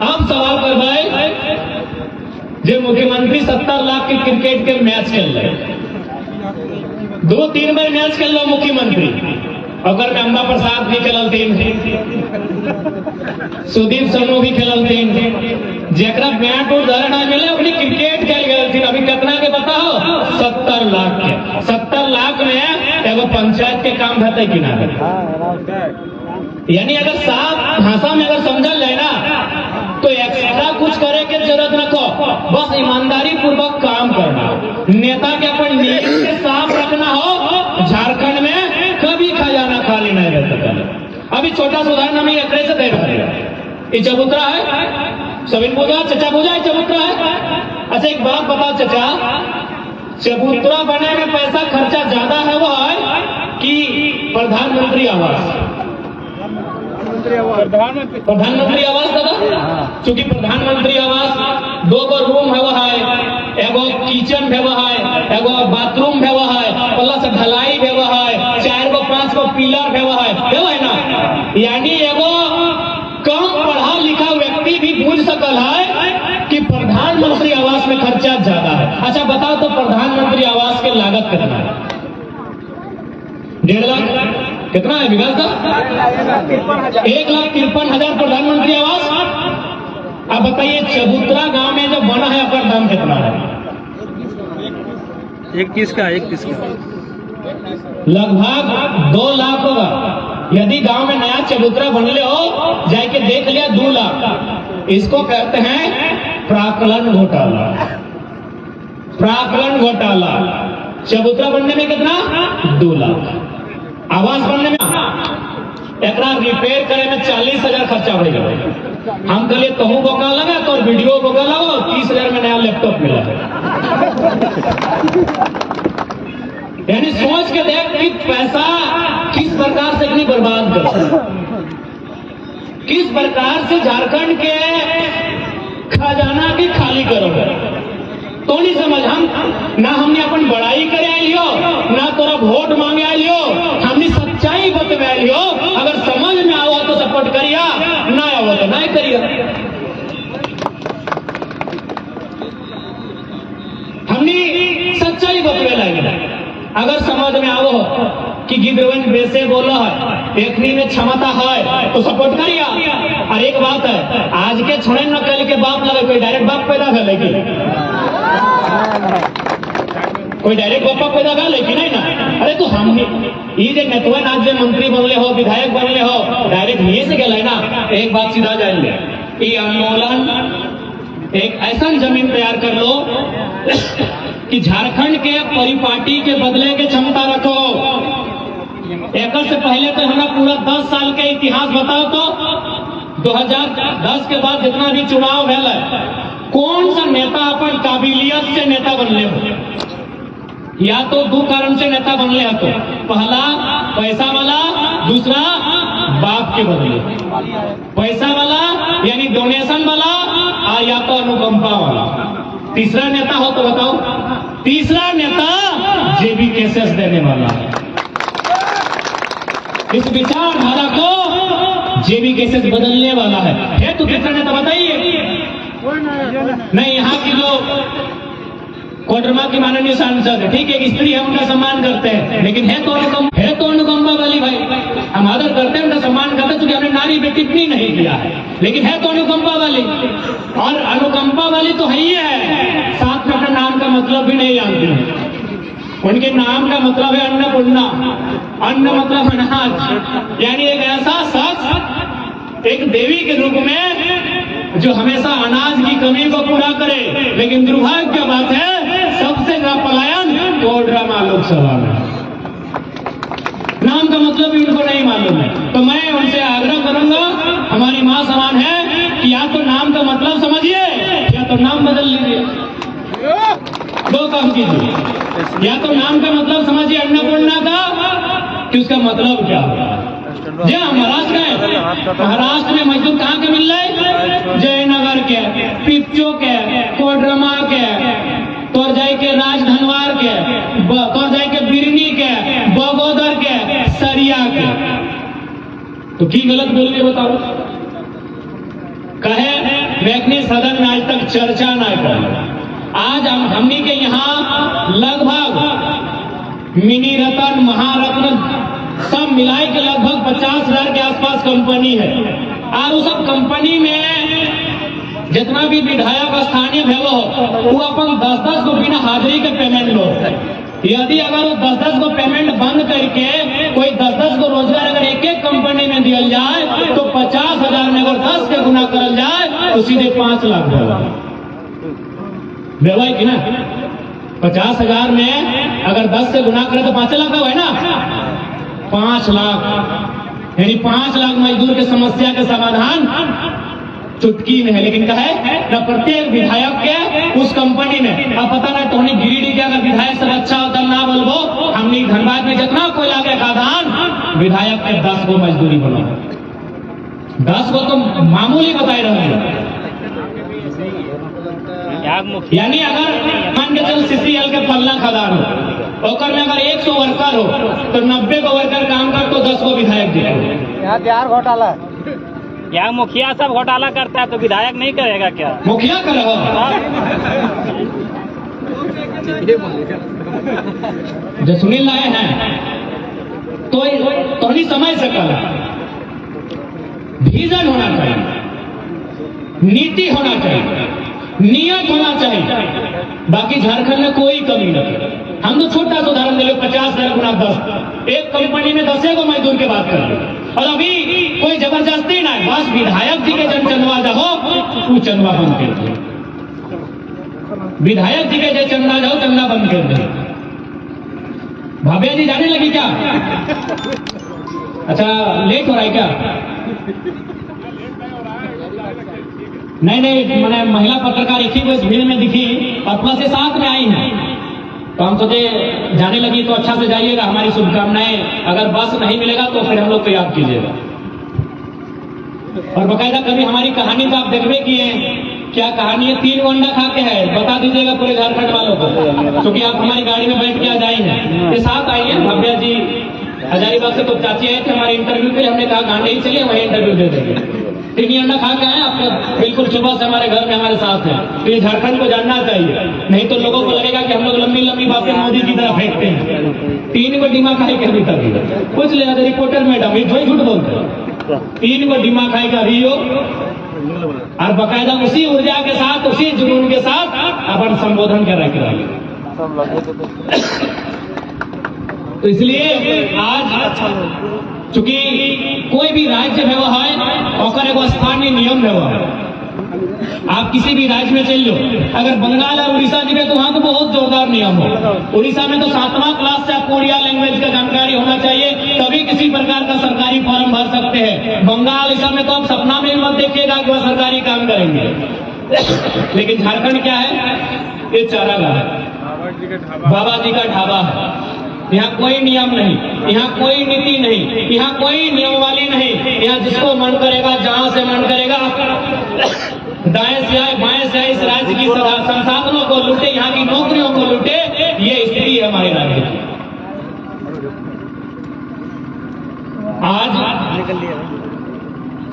अब सवाल कर भाई, जो मुख्यमंत्री 70 लाख के क्रिकेट के मैच खेल रहे, 2-3 बार मैच खेल लो मुख्यमंत्री, अगर में अम्बा प्रसाद भी खेलल 3, सुदीप समूह भी खेलल 3, जेकरा बैट और दर ना मिले अपनी क्रिकेट खेल गए थी। अभी कितना के बताओ? 70 लाख के। 70 लाख में एगो पंचायत के काम रहते कि ना रहते? यानी अगर साफ भाषा में अगर समझल जाए ना तो एक्स्ट्रा कुछ करे के जरूरत रखो, बस ईमानदारी पूर्वक काम करना, नेता के अपन नीयत से साफ रखना हो। झारखंड में कभी खजाना खाली नहीं रह सकता। अभी छोटा सा उदाहरण हमें एक से दे रहे हैं। ये चबूतरा है, सभी पूजा चचा पूजा चबूतरा है। अच्छा एक बात बताओ चचा, चबूतरा बने में पैसा खर्चा ज्यादा है वो है कि प्रधानमंत्री आवास? प्रधानमंत्री आवास दादा, क्योंकि प्रधानमंत्री आवास 2 रूम है वो है, एगो किचन है वो है, एगो बाथरूम है वो है, प्लस ढलाई है वो है, 4-5 पिलर है वो है ना। यानी एगो कम पढ़ा लिखा व्यक्ति भी बुझ सकल है कि प्रधानमंत्री आवास में खर्चा ज्यादा है। अच्छा बताओ तो प्रधानमंत्री आवास के लागत कितना है? 1.5 लाख? कितना है विकास का? 1,53,000 प्रधानमंत्री आवास। अब बताइए चबूतरा गांव में जो बना है अपना दाम कितना है? 21 का लगभग 2 लाख होगा। यदि गांव में नया चबूतरा बनले हो जाके देख लिया 2 लाख। इसको कहते हैं प्राक्कलन घोटाला। प्राक्कलन घोटाला। चबूतरा बनने में कितना? 2 लाख। आवास बनने में एक रिपेयर करे में 40,000 खर्चा बढ़ गया। हम कहलिए कहूँ बोका लगा तो वीडियो बोका लगाओ, 30,000 में नया लैपटॉप मिला है। यानी सोच के देख कि पैसा किस प्रकार से इतनी बर्बाद कर, किस प्रकार से झारखंड के खजाना की खाली करोगे तो नहीं समझ। हम ना हमने अपन बड़ाई करे आइयो, ना तोरा वोट मांगे आइयो, हमने सच्चाई बतवे आइयो। अगर समझ में आओ तो सपोर्ट करिया, ना आओ तो नहीं करिया। हमने सच्चाई बतवे लगे। अगर समझ में आओ कि गिदरवन वैसे बोलो है, देखने में क्षमता है तो सपोर्ट करिया। और एक बात है, आज के छोड़े न कल के बाप लगे, कोई डायरेक्ट बाप पैदा कर लेगी, कोई डायरेक्ट बापा पैदा कर लेगी नहीं ना। अरे तो हम ये नेतवा आज मंत्री बनले हो, विधायक बनले हो, डायरेक्ट ये से गए ना। एक बात सीधा जाएंगे, ये आंदोलन एक ऐसा जमीन तैयार कर लो कि झारखंड के परिपाटी के बदले के क्षमता रखो। एक से पहले तो हमारा पूरा 10 साल के इतिहास बताओ तो 2010 के बाद जितना भी चुनाव है, कौन सा नेता अपन काबिलियत से नेता बनले हो? या तो 2 कारण से नेता बनले हो, तो पहला पैसा वाला, दूसरा बाप के बदले पैसा वाला यानी डोनेशन वाला, या तो अनुकंपा वाला। तीसरा नेता हो तो बताओ? तीसरा नेता जेबी केसेस देने वाला है। इस विचारधारा को जेबी केसेस बदलने वाला है तो तीसरा नेता बताइए। नहीं, यहाँ की जो कोडरमा की माननीय सांसद है, ठीक है, स्त्री हम उनका सम्मान करते हैं, लेकिन है तो अनुकंपा वाली भाई। हम आदर करते हैं, उनका सम्मान करते हैं, क्योंकि हमने नारी बेटी इतनी नहीं किया है, लेकिन है तो अनुकंपा वाली। और अनुकंपा वाली तो है ही है, साथ में अपने नाम का मतलब भी नहीं जानती है। उनके नाम का मतलब है अन्नपूर्णा। अन्न मतलब अनाज, यानी एक ऐसा शख्स एक देवी के रूप में जो हमेशा अनाज की कमी को पूरा करे। लेकिन दुर्भाग्य की बात है, सबसे ज्यादा पलायन कोडरमा लोकसभा में। नाम का मतलब भी उनको नहीं मालूम है। तो मैं उनसे आग्रह करूंगा, हमारी मां समान है, कि या तो नाम का मतलब समझिए या तो नाम बदल लीजिए। 2 काम कीजिए, या तो नाम का मतलब समझिए अन्नपूर्णा का कि उसका मतलब क्या होगा। जय महाराष्ट्र है, महाराष्ट्र में मजदूर कहाँ के मिल रहे? जयनगर के, पिपचो के, कोडरमा के, तोर जाए के राजधनवार के, तोर जाए के बिरनी के, बगोदर के, सरिया के। तो की गलत बोल के बताओ? कहे व्यक्ति सदन में आज तक चर्चा ना कर। आज हमनी के यहाँ लगभग मिनी रत्न, महारत्न सब मिलाई के लगभग 50,000 के आसपास कंपनी है। और उस सब कंपनी में जितना भी विधायक स्थानीय भेलो वो अपन 10-10 को बिना हाजिरी के पेमेंट लो। यदि अगर वो 10-10 को पेमेंट बंद करके कोई 10-10 को रोजगार अगर एक कंपनी में दिया जाए तो 50,000 में अगर 10 के गुना करल जाए तो सीधे 5 लाख देवा कि ना। 50,000 में अगर 10 से गुना करे तो 5 लाख है ना, 5 लाख यानी 5 लाख मजदूर की समस्या के समाधान चुटकी में है। लेकिन क्या है ना, प्रत्येक विधायक के उस कंपनी में अब पता ना टोनी गिरिडीह के अगर विधायक सब अच्छा होता ना बोलबो, हमने धनबाद में जितना कोयला के खदान विधायक के 10 को मजदूरी बनो, 10 को तो मामूली बताए रहे। यानी अगर मान के चल CCL के पल्ला खदान हो और में अगर 100 वर्कर हो तो 90 को वर्कर काम कर तो 10 को विधायक दे। यहाँ बिहार घोटाला, यहाँ मुखिया सब घोटाला करता है तो विधायक नहीं करेगा क्या? मुखिया करो जो सुनील लाए हैं तो नहीं समझ सकल, विजन होना चाहिए, नीति होना चाहिए, नियत होना चाहिए। बाकी झारखंड में कोई कमी नहीं। हम तो छोटा सा उदाहरण दे लो, 50,000 गुना 10, एक कंपनी में 10 को मजदूर के बात कर लो और अभी कोई जबरदस्ती ना है, बस विधायक जी के जन चंदवा जाओ वो चंदवा बंद कर दो, विधायक जी के जब चंदा जाओ चंदा बंद कर दो। भाभ्या जी जाने लगी क्या? अच्छा लेट हो रहा है क्या? नहीं मैंने महिला पत्रकार एक ही को इस भीड़ में दिखी और प्लस से साथ में आई हैं तो हम सोचे जाने लगी तो अच्छा से जाइएगा, हमारी शुभकामनाएं। अगर बस नहीं मिलेगा तो फिर हम लोग को याद कीजिएगा। और बकायदा कभी हमारी कहानी तो आप देखबे किए, क्या कहानी है? 3 अंडा खा के है, बता दीजिएगा पूरे झारखंड वालों को, क्योंकि आप हमारी गाड़ी में बैठ के आज आई हैं, ये साथ आई है भव्या जी हजारीबाग से। तो चाची आए थे हमारे इंटरव्यू पे, हमने कहा गांधी चलिए वही इंटरव्यू दे देंगे। 3 अंडा खा के आए, आपको बिल्कुल सुबह से हमारे घर में हमारे साथ हैं। तो ये झारखंड को जानना चाहिए, नहीं तो लोगों को लगेगा कि हम लोग लंबी लंबी बातें मोदी की तरफ फेंकते हैं। 3 को डिमा खाई के अभी तक कुछ ले रिपोर्टर मैडम ये झूठ बोलते हैं। 3 को डिमा खाई का रियो और बकायदा उसी ऊर्जा के साथ उसी जुनून के साथ अपन संबोधन कर रहे। तो इसलिए आज चूंकि कोई भी राज्य में वो है और एगो स्थानीय नियम में वो है। आप किसी भी राज्य में चल लो, अगर बंगाल और उड़ीसा जीवे तो वहां तो बहुत जोरदार नियम हो। उड़ीसा में तो 7वां क्लास से आपको उड़िया लैंग्वेज का जानकारी होना चाहिए, तभी किसी प्रकार का सरकारी फॉर्म भर सकते हैं। बंगाल उड़ीसा में तो आप सपना में मत देखिएगा कि वह सरकारी काम करेंगे। लेकिन झारखंड क्या है? ये चारागाह है, बाबा जी का ढाबा है। यहाँ कोई नियम नहीं, यहाँ कोई नीति नहीं, यहाँ कोई नियम वाली नहीं। यहाँ जिसको मन करेगा, जहां से मन करेगा, दाएं से आए बाएं से आए इस राज्य की संसाधनों को लूटे, यहाँ की नौकरियों को लूटे। ये स्थिति है हमारे राज्य की। आज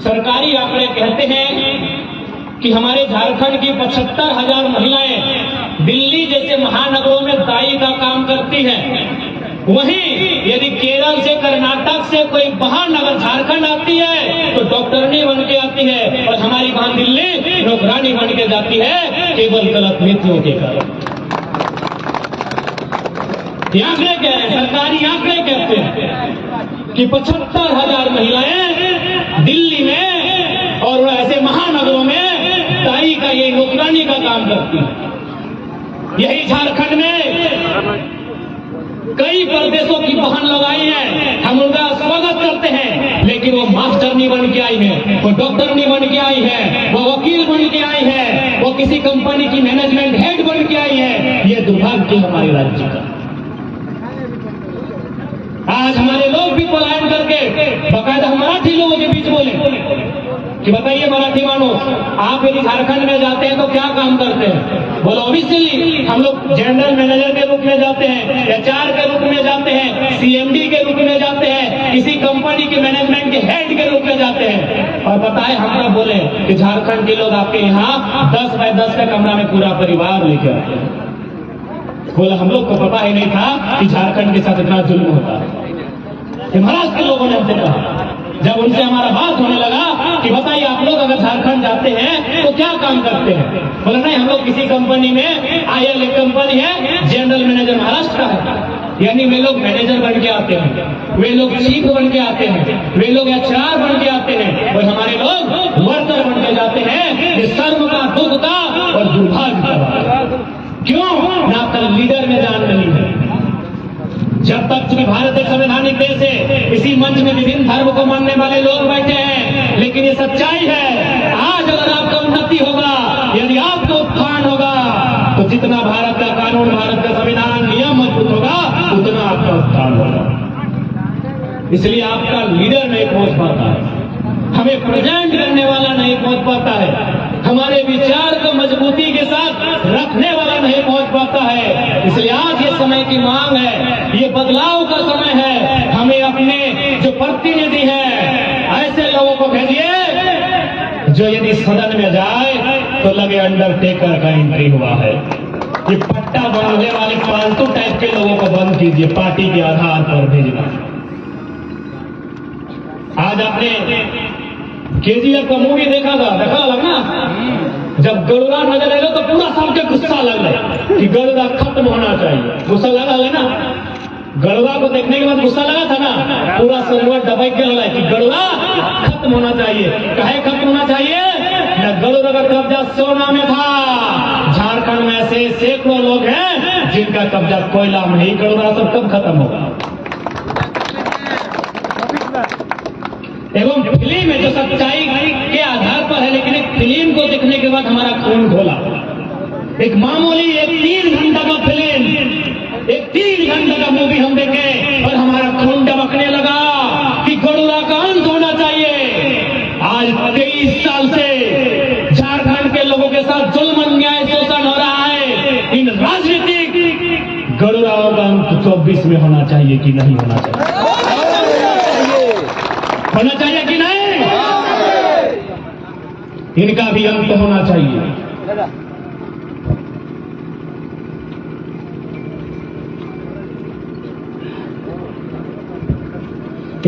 सरकारी आंकड़े कहते हैं कि हमारे झारखंड की 75,000 महिलाएं दिल्ली जैसे महानगरों में दाई का काम करती हैं। वहीं यदि केरल से, कर्नाटक से कोई महानगर झारखंड आती है तो डॉक्टरनी बन के आती है, और हमारी वहां दिल्ली नौकरानी बन के जाती है केवल गलत नीतियों के कारण। आंकड़े कह रहे हैं, सरकारी आंकड़े कहते हैं कि 75,000 महिलाएं दिल्ली में और ऐसे महानगरों में दाई का, ये नौकरानी का काम करती है। यही झारखंड में कई प्रदेशों की बहन लगाई है, हम उनका स्वागत करते हैं, लेकिन वो मास्टर नहीं बन के आई है, वो डॉक्टर नहीं बन के आई है, वो वकील बन के आई है, वो किसी कंपनी की मैनेजमेंट हेड बन के आई है। ये दुर्भाग्य हमारे राज्य का। आज हमारे लोग भी पलायन करके बकायदा मराठी लोगों के बीच बोले कि बताइए मराठी मानो, आप यदि झारखंड में जाते हैं तो क्या काम करते हैं? बोलो ऑब्वियसली हम लोग जनरल मैनेजर के रूप में जाते हैं, HR के रूप में जाते हैं, CMD के रूप में जाते हैं, किसी कंपनी के मैनेजमेंट के हेड के रूप में जाते हैं। और बताए हमरा बोले कि झारखंड के लोग आपके यहाँ 10 बाय 10 का कमरा में पूरा परिवार लेके आते हैं। बोला हम लोग को पता ही नहीं था कि झारखंड के साथ इतना जुल्म होता है। महाराष्ट्र के लोगों ने हमसे कहा जब उनसे हमारा बात होने लगा कि बताइए आप लोग अगर झारखंड जाते हैं तो क्या काम करते हैं, बोले नहीं हम लोग किसी कंपनी में आईएल एक कंपनी है, जनरल मैनेजर महाराष्ट्र का है, यानी वे लोग मैनेजर बन के आते हैं, वे लोग चीफ बन के आते हैं, वे लोग एचआर बन के आते हैं, और हमारे लोग वर्कर बन के जाते हैं। ये शर्म का, दुख का और दुर्भाग्य का बात है। क्यों ना आपका लीडर में जान नहीं है। जब तक चूंकि भारत एक संवैधानिक देश है, इसी मंच में विभिन्न धर्म को मानने वाले लोग बैठे हैं, लेकिन ये सच्चाई है। आज अगर आपका उन्नति होगा, यदि आपका उत्थान होगा, तो जितना भारत का कानून, भारत का संविधान, नियम मजबूत होगा, उतना आपका उत्थान होगा। इसलिए आपका लीडर नहीं पहुंच पाता है, हमें प्रेजेंट करने वाला नहीं पहुंच पाता है, हमारे विचार को मजबूती के साथ रखने वाला नहीं पहुंच पाता है। इसलिए आज ये समय की मांग है, ये बदलाव का समय है। हमें अपने जो प्रतिनिधि है ऐसे लोगों को भेजिए जो यदि सदन में जाए तो लगे अंडरटेकर का एंट्री हुआ है। ये पट्टा बांधने वाले फालतू टाइप के लोगों को बंद कीजिए, पार्टी के आधार पर भेजना। आज आपने केजीएफ का मूवी देखा लग ना, जब गरुड़ा नजर आए तो पूरा सबके गुस्सा लग रहा कि गरुड़ा खत्म होना चाहिए। गुस्सा लगा है ना, गरुड़ा को देखने के बाद गुस्सा लगा था ना, पूरा सर्वर दबाई के लगा कि गरुड़ा खत्म होना चाहिए। काहे खत्म होना चाहिए? न गरुड़ा का कब्जा सोना में था, झारखंड में ऐसे सैकड़ों लोग हैं जिनका कब्जा कोयला में ही। गरुड़ा सब कब खत्म होगा? एवं फिल्म में जो सच्चाई के आधार पर है, लेकिन एक फिल्म को देखने के बाद हमारा खून खोला। एक मामूली एक 3 घंटा का फिल्म, एक 3 घंटे का मूवी हम देखे और हमारा खून दबकने लगा कि गरुड़ा का अंत होना चाहिए। आज 23 साल से झारखंड के लोगों के साथ जुल्म, अन्याय, शोषण हो रहा है। इन राजनीतिक गरुड़ाओं का अंत 24 में होना चाहिए कि नहीं होना चाहिए? होना चाहिए कि नहीं? इनका भी अंत होना चाहिए।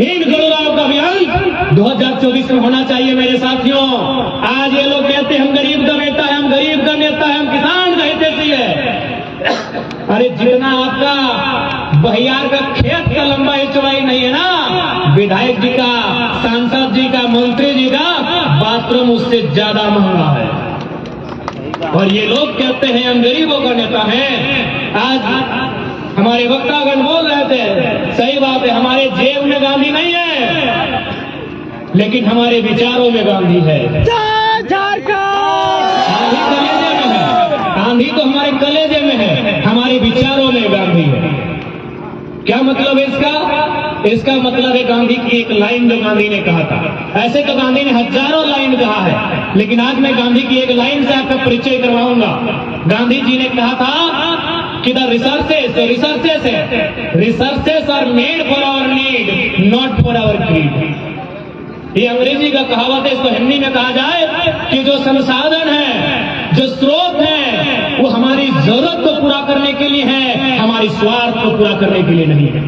इन गरुड़ाओं का भी अंत 2024 में होना चाहिए मेरे साथियों। आज ये लोग कहते हैं हम गरीब का बेटा है, हम गरीब का नेता है, हम किसान का हितैषी है। अरे जितना आपका बहियार का खेत का लंबाई चौड़ाई नहीं है ना, विधायक जी का, सांसद जी का, मंत्री जी का बाथरूम उससे ज्यादा महंगा है। और ये लोग कहते हैं हम गरीबों का नेता है। आज हमारे वक्तागण बोल रहे थे, सही बात है, हमारे जेब में गांधी नहीं है, लेकिन हमारे विचारों में गांधी है। गांधी तो हमारे कलेजे में है, हमारे विचारों में गांधी है। क्या मतलब है इसका? इसका मतलब है गांधी की एक लाइन जो गांधी ने कहा था। ऐसे तो गांधी ने हजारों लाइन कहा है, लेकिन आज मैं गांधी की एक लाइन से आपका परिचय करवाऊंगा। गांधी जी ने कहा था कि the researches are made for our need, not for our greed. ये अंग्रेजी का कहावत है, इसको हिंदी में कहा जाए कि जो संसाधन है, जो स्रोत है, वो हमारी जरूरत को पूरा करने के लिए है, हमारी स्वार्थ को पूरा करने के लिए नहीं है।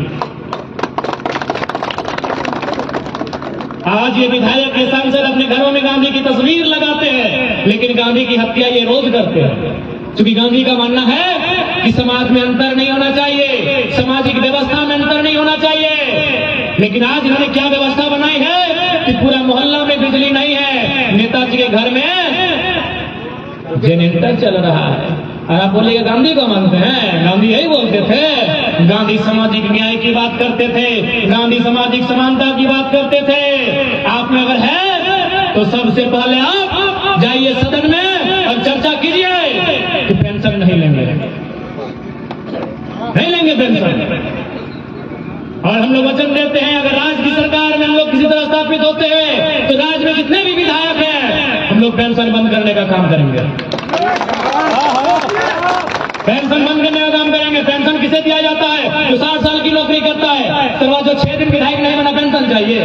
आज ये विधायक, ये सांसद अपने घरों में गांधी की तस्वीर लगाते हैं, लेकिन गांधी की हत्या ये रोज करते हैं। क्योंकि गांधी का मानना है कि समाज में अंतर नहीं होना चाहिए, सामाजिक व्यवस्था में अंतर नहीं होना चाहिए। लेकिन आज इन्होंने क्या व्यवस्था बनाई है कि पूरा मोहल्ला में बिजली नहीं है, नेताजी के घर में जनरेटर चल रहा है। और आप बोलिएगा गांधी को मानते हैं? गांधी यही बोलते थे, गांधी सामाजिक न्याय की बात करते थे, गांधी सामाजिक समानता की बात करते थे। आप में अगर है तो सबसे पहले आप जाइए सदन में और चर्चा कीजिए कि पेंशन नहीं लेंगे, नहीं लेंगे पेंशन। और हम लोग वचन देते हैं अगर राज्य की सरकार में हम लोग किसी तरह स्थापित होते हैं तो राज्य में जितने भी विधायक हैं हम लोग पेंशन बंद करने का काम करेंगे। पेंशन बंद करने का काम करेंगे। पेंशन किसे दिया जाता है? जो 60 साल की नौकरी करता है, तो जो 6 दिन विधायक नहीं बना पेंशन चाहिए।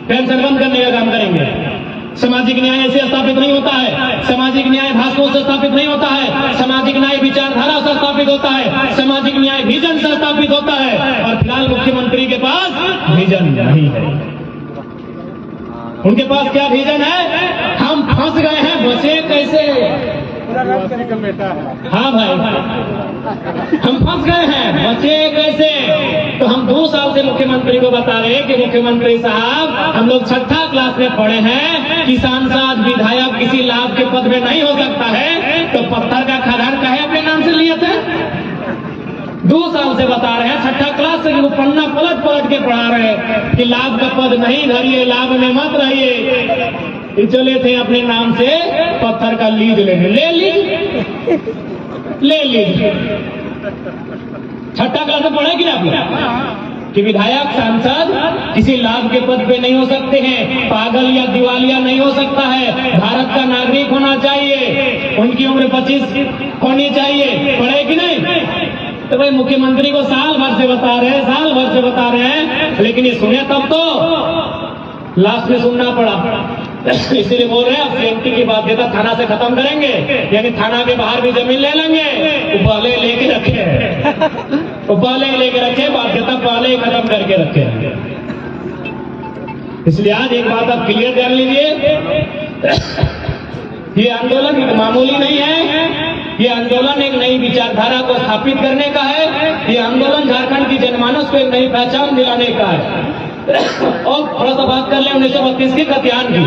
पेंशन बंद करने का काम करेंगे। सामाजिक न्याय ऐसे स्थापित नहीं होता है, सामाजिक न्याय भाषणों से स्थापित नहीं होता है, सामाजिक न्याय विचारधारा से स्थापित होता है, सामाजिक न्याय विजन से स्थापित होता है। और फिलहाल मुख्यमंत्री के पास विजन नहीं है। उनके पास क्या विजन है? हम फंस गए हैं, बचे कैसे? हाँ भाई, हम फंस गए हैं, बचे कैसे? तो हम 2 साल से मुख्यमंत्री को बता रहे हैं कि मुख्यमंत्री साहब, हम लोग 6ठी क्लास में पढ़े हैं कि सांसद विधायक किसी लाभ के पद में नहीं हो सकता है, तो पत्थर का खदान काहे अपने नाम से लिए थे? 2 साल से बता रहे हैं, 6ठी क्लास से वो पन्ना पलट पलट के पढ़ा रहे हैं कि लाभ का पद नहीं धरिए, लाभ में मत रहिए। चले थे अपने नाम से पत्थर का लीज लेने, ले लीज 6ठी क्लास में पढ़े कि ना आप लोग कि विधायक सांसद किसी लाभ के पद पे नहीं हो सकते हैं, पागल या दिवालिया नहीं हो सकता है, भारत का नागरिक होना चाहिए, उनकी उम्र 25 होनी चाहिए। पढ़े कि नहीं? तो भाई मुख्यमंत्री को साल भर से बता रहे हैं, लेकिन ये सुने तब तो लास्ट में सुनना पड़ा। इसीलिए बोल रहे हैं अब सीएमटी की बाध्यता थाना से खत्म करेंगे, यानी थाना के बाहर भी जमीन ले लेंगे, पहले लेके रखे, बाध्यता पहले ही खत्म करके रखे। इसलिए आज एक बात आप क्लियर कर लीजिए, ये आंदोलन मामूली नहीं है, ये आंदोलन एक नई विचारधारा को स्थापित करने का है, ये आंदोलन झारखंड की जनमानस को एक नई पहचान दिलाने का है। और थोड़ा सा बात कर लें 1932 की कत्यान की।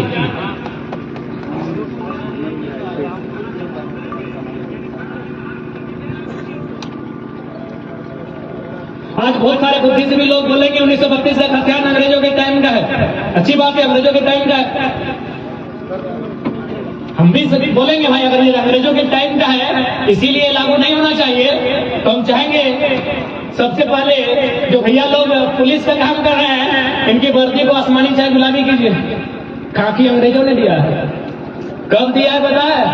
आज बहुत सारे बुद्धिजीवी लोग बोले कि 1932 का कत्यान अंग्रेजों के टाइम का है। अच्छी बात है, अंग्रेजों के टाइम का है, हम भी सभी बोलेंगे भाई अगर ये अंग्रेजों के टाइम का है इसीलिए लागू नहीं होना चाहिए। तो हम चाहेंगे सबसे पहले जो भैया लोग पुलिस का काम कर रहे हैं, इनकी वर्दी को आसमानी चाहे गुलाबी कीजिए। खाकी अंग्रेजों ने दिया है, कब दिया है पता है?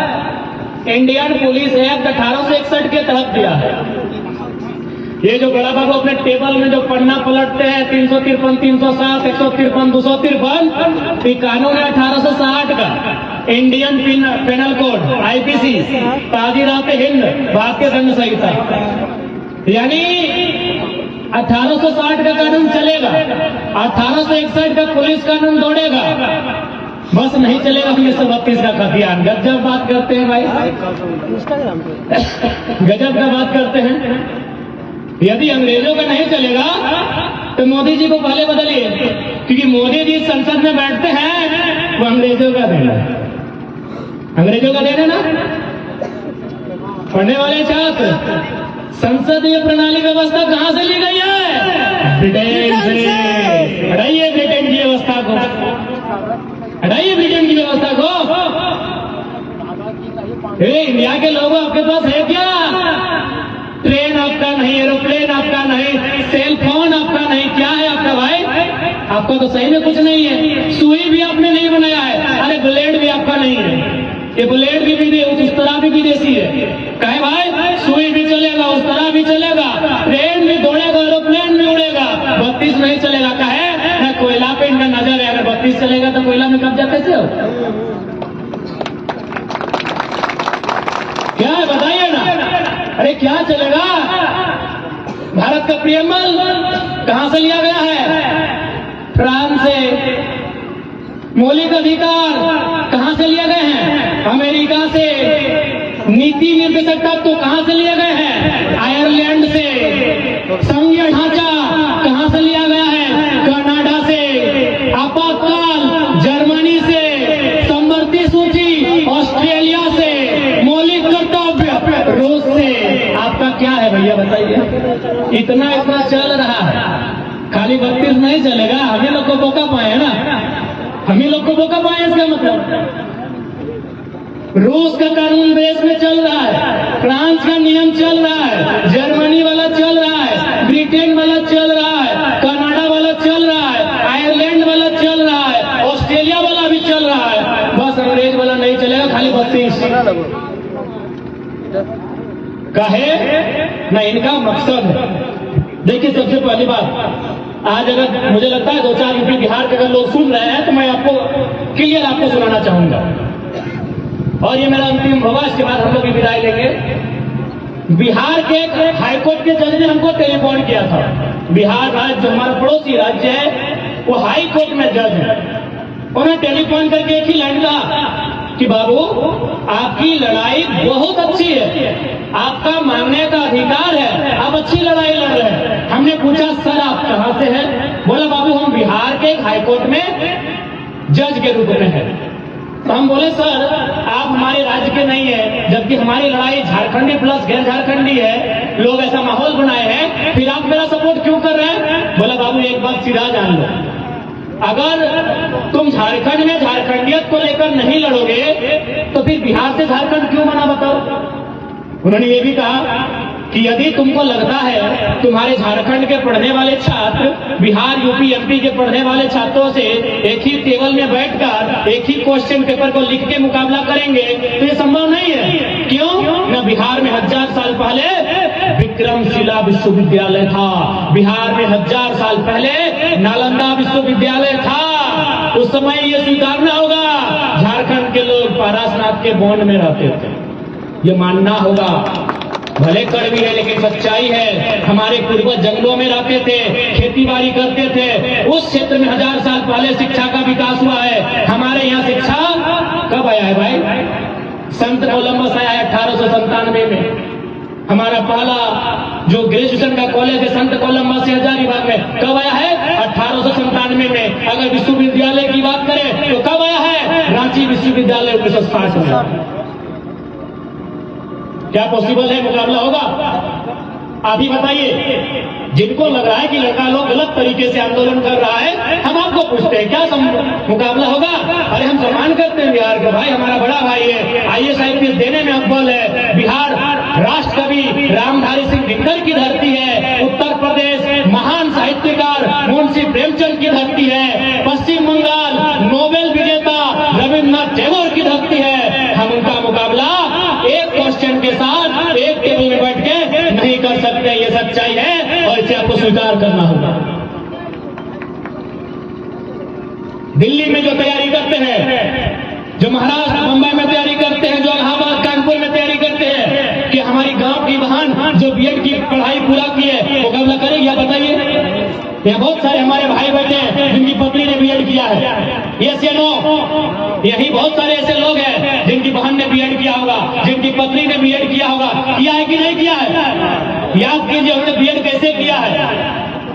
इंडियन पुलिस एक्ट 1861 के तहत दिया है। ये जो बड़ा बाबू अपने टेबल में जो पन्ना पलटते हैं 353, 307, 153, 253, ये कानून है 1860 का, इंडियन पेनल कोड आईपीसी, ताजीरात हिंद, भारतीय दंड संहिता, यानी 1860 का कानून चलेगा, 1861 का पुलिस कानून दौड़ेगा, बस नहीं चलेगा 1932 का कत्यान। गजब बात करते हैं भाई, गजब का बात करते हैं। यदि अंग्रेजों का नहीं चलेगा तो मोदी जी को पहले बदलिए, क्योंकि मोदी जी संसद में बैठते हैं वो अंग्रेजों का देना, अंग्रेजों का देना ना। पढ़ने वाले छात्र, संसदीय प्रणाली व्यवस्था कहां से ली गई है? ब्रिटेन से। हटाइए ब्रिटेन की व्यवस्था को, हटाइए ब्रिटेन की व्यवस्था को। इंडिया के लोगों आपके पास है क्या? ट्रेन आपका नहीं, एरोप्लेन आपका नहीं, सेल फोन आपका नहीं, क्या है आपका भाई? आपका तो सही में कुछ नहीं है। सुई भी आपने नहीं बनाया है, अरे ब्लेड भी आपका नहीं है, ये ब्लेड भी उस तरह भी विदेशी है। कहे भाई सुई भी चलेगा, उस तरह भी चलेगा, ट्रेन भी दौड़ेगा, एरोप्लेन भी उड़ेगा, 32 नहीं चलेगा। कहे कोयला पे इनका नजर है, अगर 32 चलेगा तो कोयला में कब्जा कैसे हो? क्या है बताइए ना? अरे क्या चलेगा? भारत का प्रियम्बल कहां से लिया गया है? फ्रांस से। मौलिक अधिकार कहां से लिए गए हैं? अमेरिका से। नीति निर्देशक तत्व कहां से लिए गए हैं? आयरलैंड से। संघीय ढांचा कहां से लिया गया है? कनाडा से। आपातकाल जर्मनी से। समवर्ती सूची ऑस्ट्रेलिया से। मौलिक कर्तव्य रूस से। आपका क्या है भैया बताइए? इतना चल रहा है, खाली 32 नहीं चलेगा। हमें लोग को मौका पाए ना, हमें लोग को मौका पाए, इसका मतलब रूस का कानून देश में चल रहा है, फ्रांस का नियम चल रहा है, जर्मनी वाला चल रहा है, ब्रिटेन वाला चल रहा है, कनाडा वाला चल रहा है, आयरलैंड वाला चल रहा है, ऑस्ट्रेलिया वाला भी चल रहा है, बस अंग्रेज वाला नहीं चलेगा, खाली 32 कहे ना। इनका मकसद है, देखिए सबसे पहली बात, आज अगर मुझे लगता है 2-4 यूपी बिहार के अगर लोग सुन रहे हैं तो मैं आपको क्लियर आपको सुनाना चाहूंगा, और ये मेरा अंतिम होगा, इसके बाद हम लोग विदाई लेंगे। बिहार के हाईकोर्ट के जज ने हमको टेलीफोन किया था। बिहार राज्य जो हमारा पड़ोसी राज्य है वो हाई कोर्ट में जज है, उन्हें टेलीफोन करके एक ही लाइन कहा कि बाबू आपकी लड़ाई बहुत अच्छी है, आपका मांगने का अधिकार है, आप अच्छी लड़ाई लड़ रहे हैं। हमने पूछा सर आप कहां से हैं? बोला बाबू हम बिहार के हाईकोर्ट में जज के रूप में है। तो हम बोले सर आप हमारे राज्य के नहीं है, जबकि हमारी लड़ाई झारखंडी प्लस गैर झारखंडी है, लोग ऐसा माहौल बनाए हैं, फिर आप मेरा सपोर्ट क्यों कर रहे हैं? बोला बाबू एक बात सीधा जान लो, अगर तुम झारखंड में झारखंडियत को लेकर नहीं लड़ोगे तो फिर बिहार से झारखंड क्यों बना बताओ। उन्होंने ये भी कहा कि यदि तुमको लगता है तुम्हारे झारखंड के पढ़ने वाले छात्र बिहार यूपी एमपी के पढ़ने वाले छात्रों से एक ही टेबल में बैठकर एक ही क्वेश्चन पेपर को लिख के मुकाबला करेंगे तो ये संभव नहीं है। क्यों? न बिहार में 1000 साल पहले विक्रमशिला विश्वविद्यालय था, बिहार में 1000 साल पहले नालंदा विश्वविद्यालय था। उस समय ये स्वीकारना होगा झारखंड के लोग पारसनाथ के बॉन्ड में रहते थे, ये मानना होगा। भले कड़वी है लेकिन सच्चाई है। हमारे पूर्वज जंगलों में रहते थे, खेती बाड़ी करते थे, उस क्षेत्र में 1000 साल पहले शिक्षा का विकास हुआ है। हमारे यहाँ शिक्षा कब आया है भाई? संत कोलंबस आया है 1897 में। हमारा पहला जो ग्रेजुएशन का कॉलेज है संत कोलंबस से हजारीबाग में कब आया है? 1897 में। अगर विश्वविद्यालय की बात करें तो कब आया है? रांची विश्वविद्यालय 1960 में। क्या पॉसिबल है? मुकाबला होगा? आप ही बताइए। जिनको लग रहा है कि लड़का लोग गलत तरीके से आंदोलन कर रहा है, हम आपको पूछते हैं क्या मुकाबला होगा? अरे हम सम्मान करते हैं बिहार का, भाई हमारा बड़ा भाई है, IAS IPS देने में अव्वल है। बिहार राष्ट्र कवि रामधारी सिंह दिनकर की धरती है। उत्तर प्रदेश महान साहित्यकार मुंशी प्रेमचंद की धरती है। पश्चिम बंगाल नोबेल विजेता रविन्द्रनाथ टैगोर की धरती है। हम उनका मुकाबला एक क्वेश्चन के साथ एक टेबल में बैठ के नहीं कर सकते, ये सच्चाई है और इसे आपको स्वीकार करना होगा। दिल्ली में जो तैयारी करते हैं, जो महाराष्ट्र मुंबई में तैयारी करते हैं, जो इलाहाबाद कानपुर में तैयारी करते हैं, कि हमारी गांव की बहन जो बीएड की पढ़ाई पूरा की है मुकाबला करेगी? आप बताइए। यहाँ बहुत सारे हमारे भाई बैठे हैं जिनकी पत्नी ने बीएड किया है, यस या नो? यही बहुत सारे ऐसे लोग हैं जिनकी बहन ने बीएड किया होगा, जिनकी पत्नी ने बीएड किया होगा। किया है कि नहीं किया है? याद कीजिए उन्होंने बीएड कैसे किया है।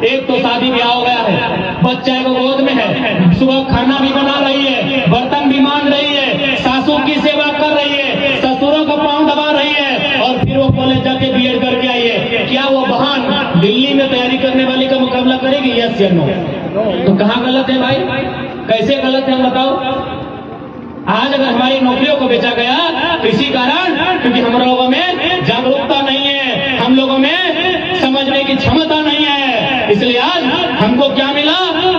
एक तो शादी ब्याह हो गया है, बच्चा को गोद में है, सुबह खाना भी बना रही है, बर्तन भी मान रही है, सासू की सेवा कर रही है, ससुरों का पांव दबा रही है, और फिर वो कॉलेज जाके बीएड करके आई है। क्या वो बहन दिल्ली में तैयारी करने वाली का मुकाबला करेगी? यस या नो? तो कहाँ गलत है भाई? कैसे गलत है हम बताओ? आज अगर हमारी नौकरियों को बेचा गया तो इसी कारण, क्योंकि हम लोगों में जागरूकता नहीं है, हम लोगों में समझने की क्षमता नहीं है। इसलिए आज हमको क्या मिला?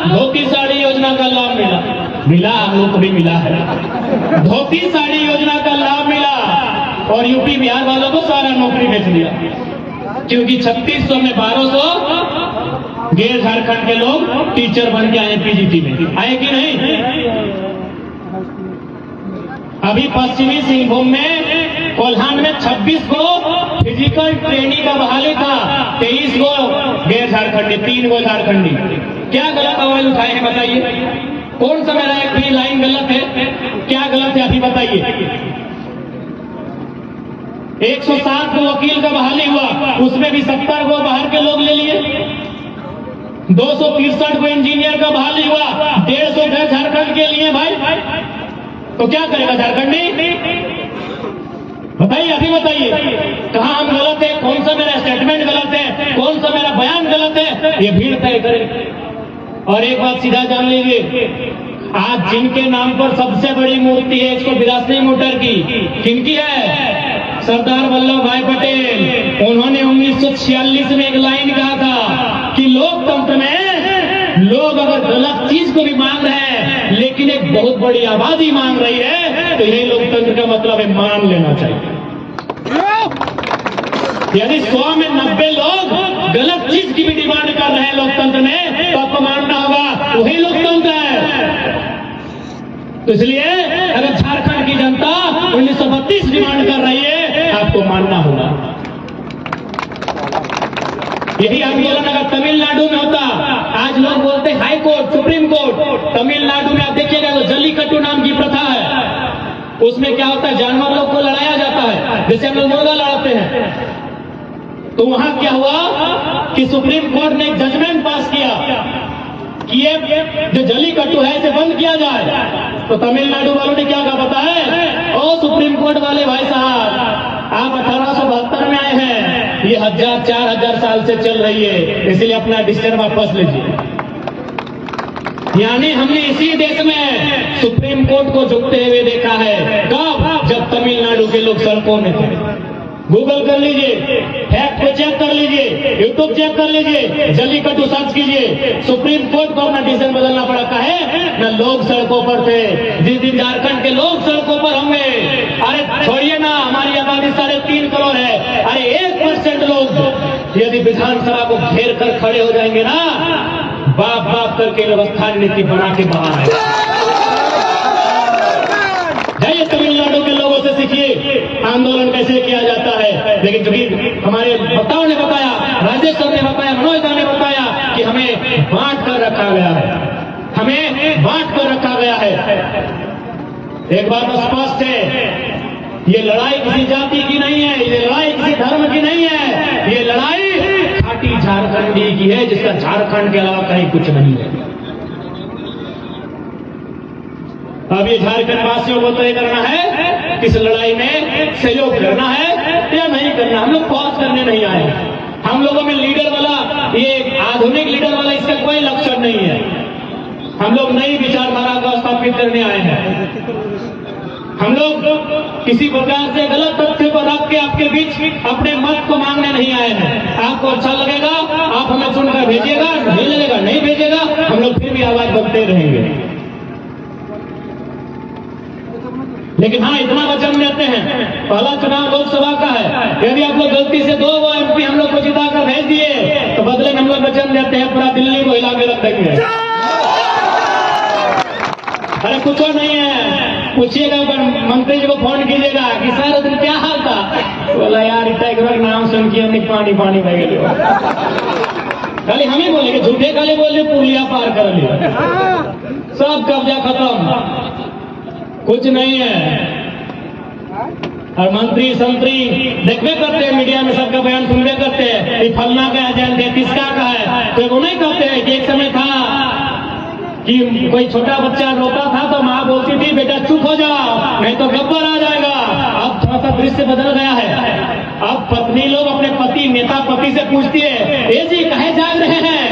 धोती साड़ी योजना का लाभ मिला हम लोग को भी मिला है। धोती साड़ी योजना का लाभ मिला और यूपी बिहार वालों को सारा नौकरी बेच दिया, क्योंकि 3600 में 1200 गैर झारखंड के लोग टीचर बन के आए पीजीटी में। आए कि नहीं? अभी पश्चिमी सिंहभूम में कोल्हान में 26 को फिजिकल ट्रेनिंग का बहाली था, 23 को गैर झारखंडी, 3 को झारखंडी। क्या गलत आवाज उठाए हैं बताइए? कौन सा मेरा एक भी लाइन गलत है? क्या गलत है अभी बताइए? 107 को वकील का बहाली हुआ, उसमें भी 70 को बाहर के लोग ले लिए। 263 को इंजीनियर का बहाली हुआ, 150 गैर झारखंड के लिए। भाई तो क्या करेगा झारखंडी? बताइए, अभी बताइए कहां हम गलत है, कौन सा मेरा स्टेटमेंट गलत है, कौन सा मेरा बयान गलत है, ये भीड़ तय करे। और एक बात सीधा जान लीजिए, आज जिनके नाम पर सबसे बड़ी मूर्ति है 182 मीटर की, किनकी है? सरदार वल्लभ भाई पटेल। उन्होंने 1946 में एक लाइन कहा था कि लोकतंत्र में लोग अगर गलत चीज को भी मांग रहे हैं लेकिन एक बहुत बड़ी आबादी मांग रही है तो यही लोकतंत्र का मतलब है, मान लेना चाहिए। यदि 100 में 90 लोग गलत चीज की भी डिमांड कर रहे हैं लोकतंत्र में तो आपको मानना होगा वही लोकतंत्र है। तो इसलिए अगर झारखंड की जनता 1932 डिमांड कर रही है आपको मानना होगा। यही आंदोलन अगर तमिलनाडु में होता, आज लोग बोलते high court, supreme court, Tamil Nadu में आप देखिएगा तो उसमें क्या होता है, जानवर लोग को लड़ाया जाता है, जैसे हम लोग मुर्गा लड़ाते हैं। तो वहां क्या हुआ कि सुप्रीम कोर्ट ने एक जजमेंट पास किया कि ये जो जल्लीकट्टू है इसे बंद किया जाए। तो तमिलनाडु वालों ने क्या कहा पता है, ओ सुप्रीम कोर्ट वाले भाई साहब, आप 1872 में आए हैं, ये 4,000 साल से चल रही है, इसलिए अपना डिसीजन वापस लीजिए। यानी हमने इसी देश में सुप्रीम कोर्ट को झुकते हुए देखा है। कब? जब तमिलनाडु के लोग सड़कों में थे। गूगल कर लीजिए, फैक्ट को चेक कर लीजिए, यूट्यूब चेक कर लीजिए, जल्लीकट्टू सर्च कीजिए। सुप्रीम कोर्ट को अपना डिसीजन बदलना पड़ा। है न लोग सड़कों पर थे। जिस दिन झारखंड के लोग सड़कों पर होंगे, अरे छोड़िए ना, हमारी आबादी 3.5 करोड़ है, अरे 1% लोग यदि विधानसभा को घेर कर खड़े हो जाएंगे ना, बाप बाप करके व्यवस्था नीति बना के बाहर आएगा। जाइए तमिलनाडु के लोगों से सीखिए आंदोलन कैसे किया जाता है। लेकिन चूंकि हमारे वक्ताओं ने बताया, राजेश सर ने बताया, मनोज दा ने बताया कि हमें बांट कर रखा गया है, हमें बांट कर रखा गया है। एक बात स्पष्ट है, ये लड़ाई किसी जाति की नहीं है, ये लड़ाई किसी धर्म की नहीं है, ये लड़ाई खाटी झारखंडी की है, जिसका झारखंड के अलावा कहीं कुछ नहीं है। अब ये झारखंड वासियों को तय करना है किस लड़ाई में सहयोग करना है या नहीं करना। हम लोग पॉज करने नहीं आए। हम लोगों में लीडर वाला, ये आधुनिक लीडर वाला, इसका कोई लक्षण नहीं है। हम लोग नई विचारधारा को स्थापित करने आए हैं। हम लोग किसी प्रकार से गलत तथ्य को रख के आपके बीच अपने मत को मांगने नहीं आए हैं। आपको अच्छा लगेगा आप हमें सुनकर भेजिएगा, नहीं लगेगा नहीं भेजिएगा, हम लोग फिर भी आवाज बनते रहेंगे। लेकिन हाँ, इतना वचन देते हैं, पहला चुनाव लोकसभा का है, यदि आप लोग गलती से 2 MP हम लोग को जिता कर भेज दिए तो बदले में हम लोग वचन देते हैं पूरा दिल्ली को हिला के रख देंगे। अरे कुछ नहीं है, पूछिएगा मंत्री जी को फोन कीजिएगा कि सर उस दिन क्या हाल था, बोला यार टाइगर नाम सुन के हमने पानी पानी बह गए। खाली हम ही बोलेंगे, झूठे खाली बोले पुलिया पार कर लिया, सब कब्जा खत्म, कुछ नहीं है। और मंत्री संतरी देखते करते हैं, मीडिया में सबका बयान सुनते करते हैं, ये फलना का एजेंट है, किसका का है, तो वो नहीं कहते हैं कि एक समय था कि कोई छोटा बच्चा रोता था तो माँ बोलती थी बेटा चुप हो जाओ नहीं तो गब्बर आ जाएगा। अब थोड़ा सा दृश्य बदल गया है। अब पत्नी लोग अपने पति, नेता पति से पूछती है, ए जी कहे जाग रहे हैं,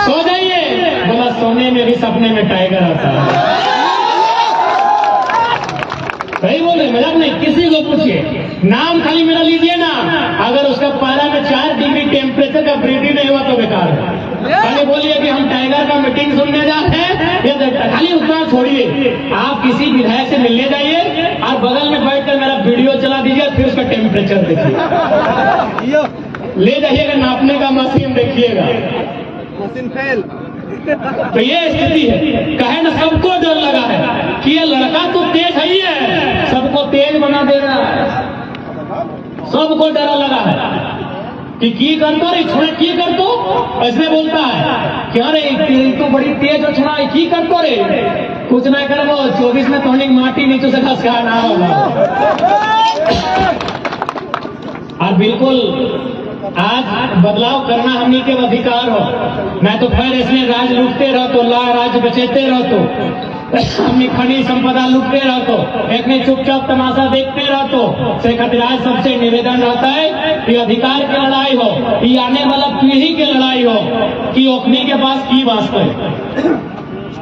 सो जाइए। बोला सोने में भी सपने में टाइगर आता है। सही बोल रहे, मजाक नहीं। किसी को पूछिए, नाम खाली मेरा लीजिए ना, अगर उसका पारा में 4 डिग्री टेम्परेचर का वृद्धि नहीं हुआ तो बेकार है। खाली बोलिए कि हम टाइगर का मीटिंग सुनने जा रहे हैं, ये खाली उतना छोड़िए। आप किसी विधायक से मिलने जाइए और बगल में बैठकर मेरा वीडियो चला दीजिए, फिर उसका टेम्परेचर देखिए, ले जाइएगा नापने का मशीन देखिएगा, मशीन फेल। तो ये स्थिति है। कहे ना सबको डर लगा है कि ये लड़का तो तेज है ही है, सबको तेज बना दे रहा है, सबको डर लगा है कि की कर तो रे छोड़े, की कर तो ऐसे बोलता है कि अरे तो बड़ी तेज हो छोड़ा, की कर तो रे कुछ नहीं कर, वो 24 में तोड़ने माटी नीचे से घस खाना होगा। और बिल्कुल आज बदलाव करना हमनी के अधिकार हो, मैं तो खैर इसमें राज लूटते रहो तो राज बचेते रहो तो हमने खनिज संपदा लूटते रहो तो एक नहीं चुपचाप तमाशा देखते रहो तो से खातिर आज सबसे निवेदन रहता है कि अधिकार की लड़ाई हो, ये आने वाला पीढ़ी की लड़ाई हो कि ओखनी के पास की वास्ते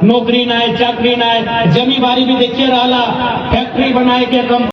नौकरी ना है, चाकरी ना है, जमींदारी भी देखिए रहा, फैक्ट्री बनाए के कम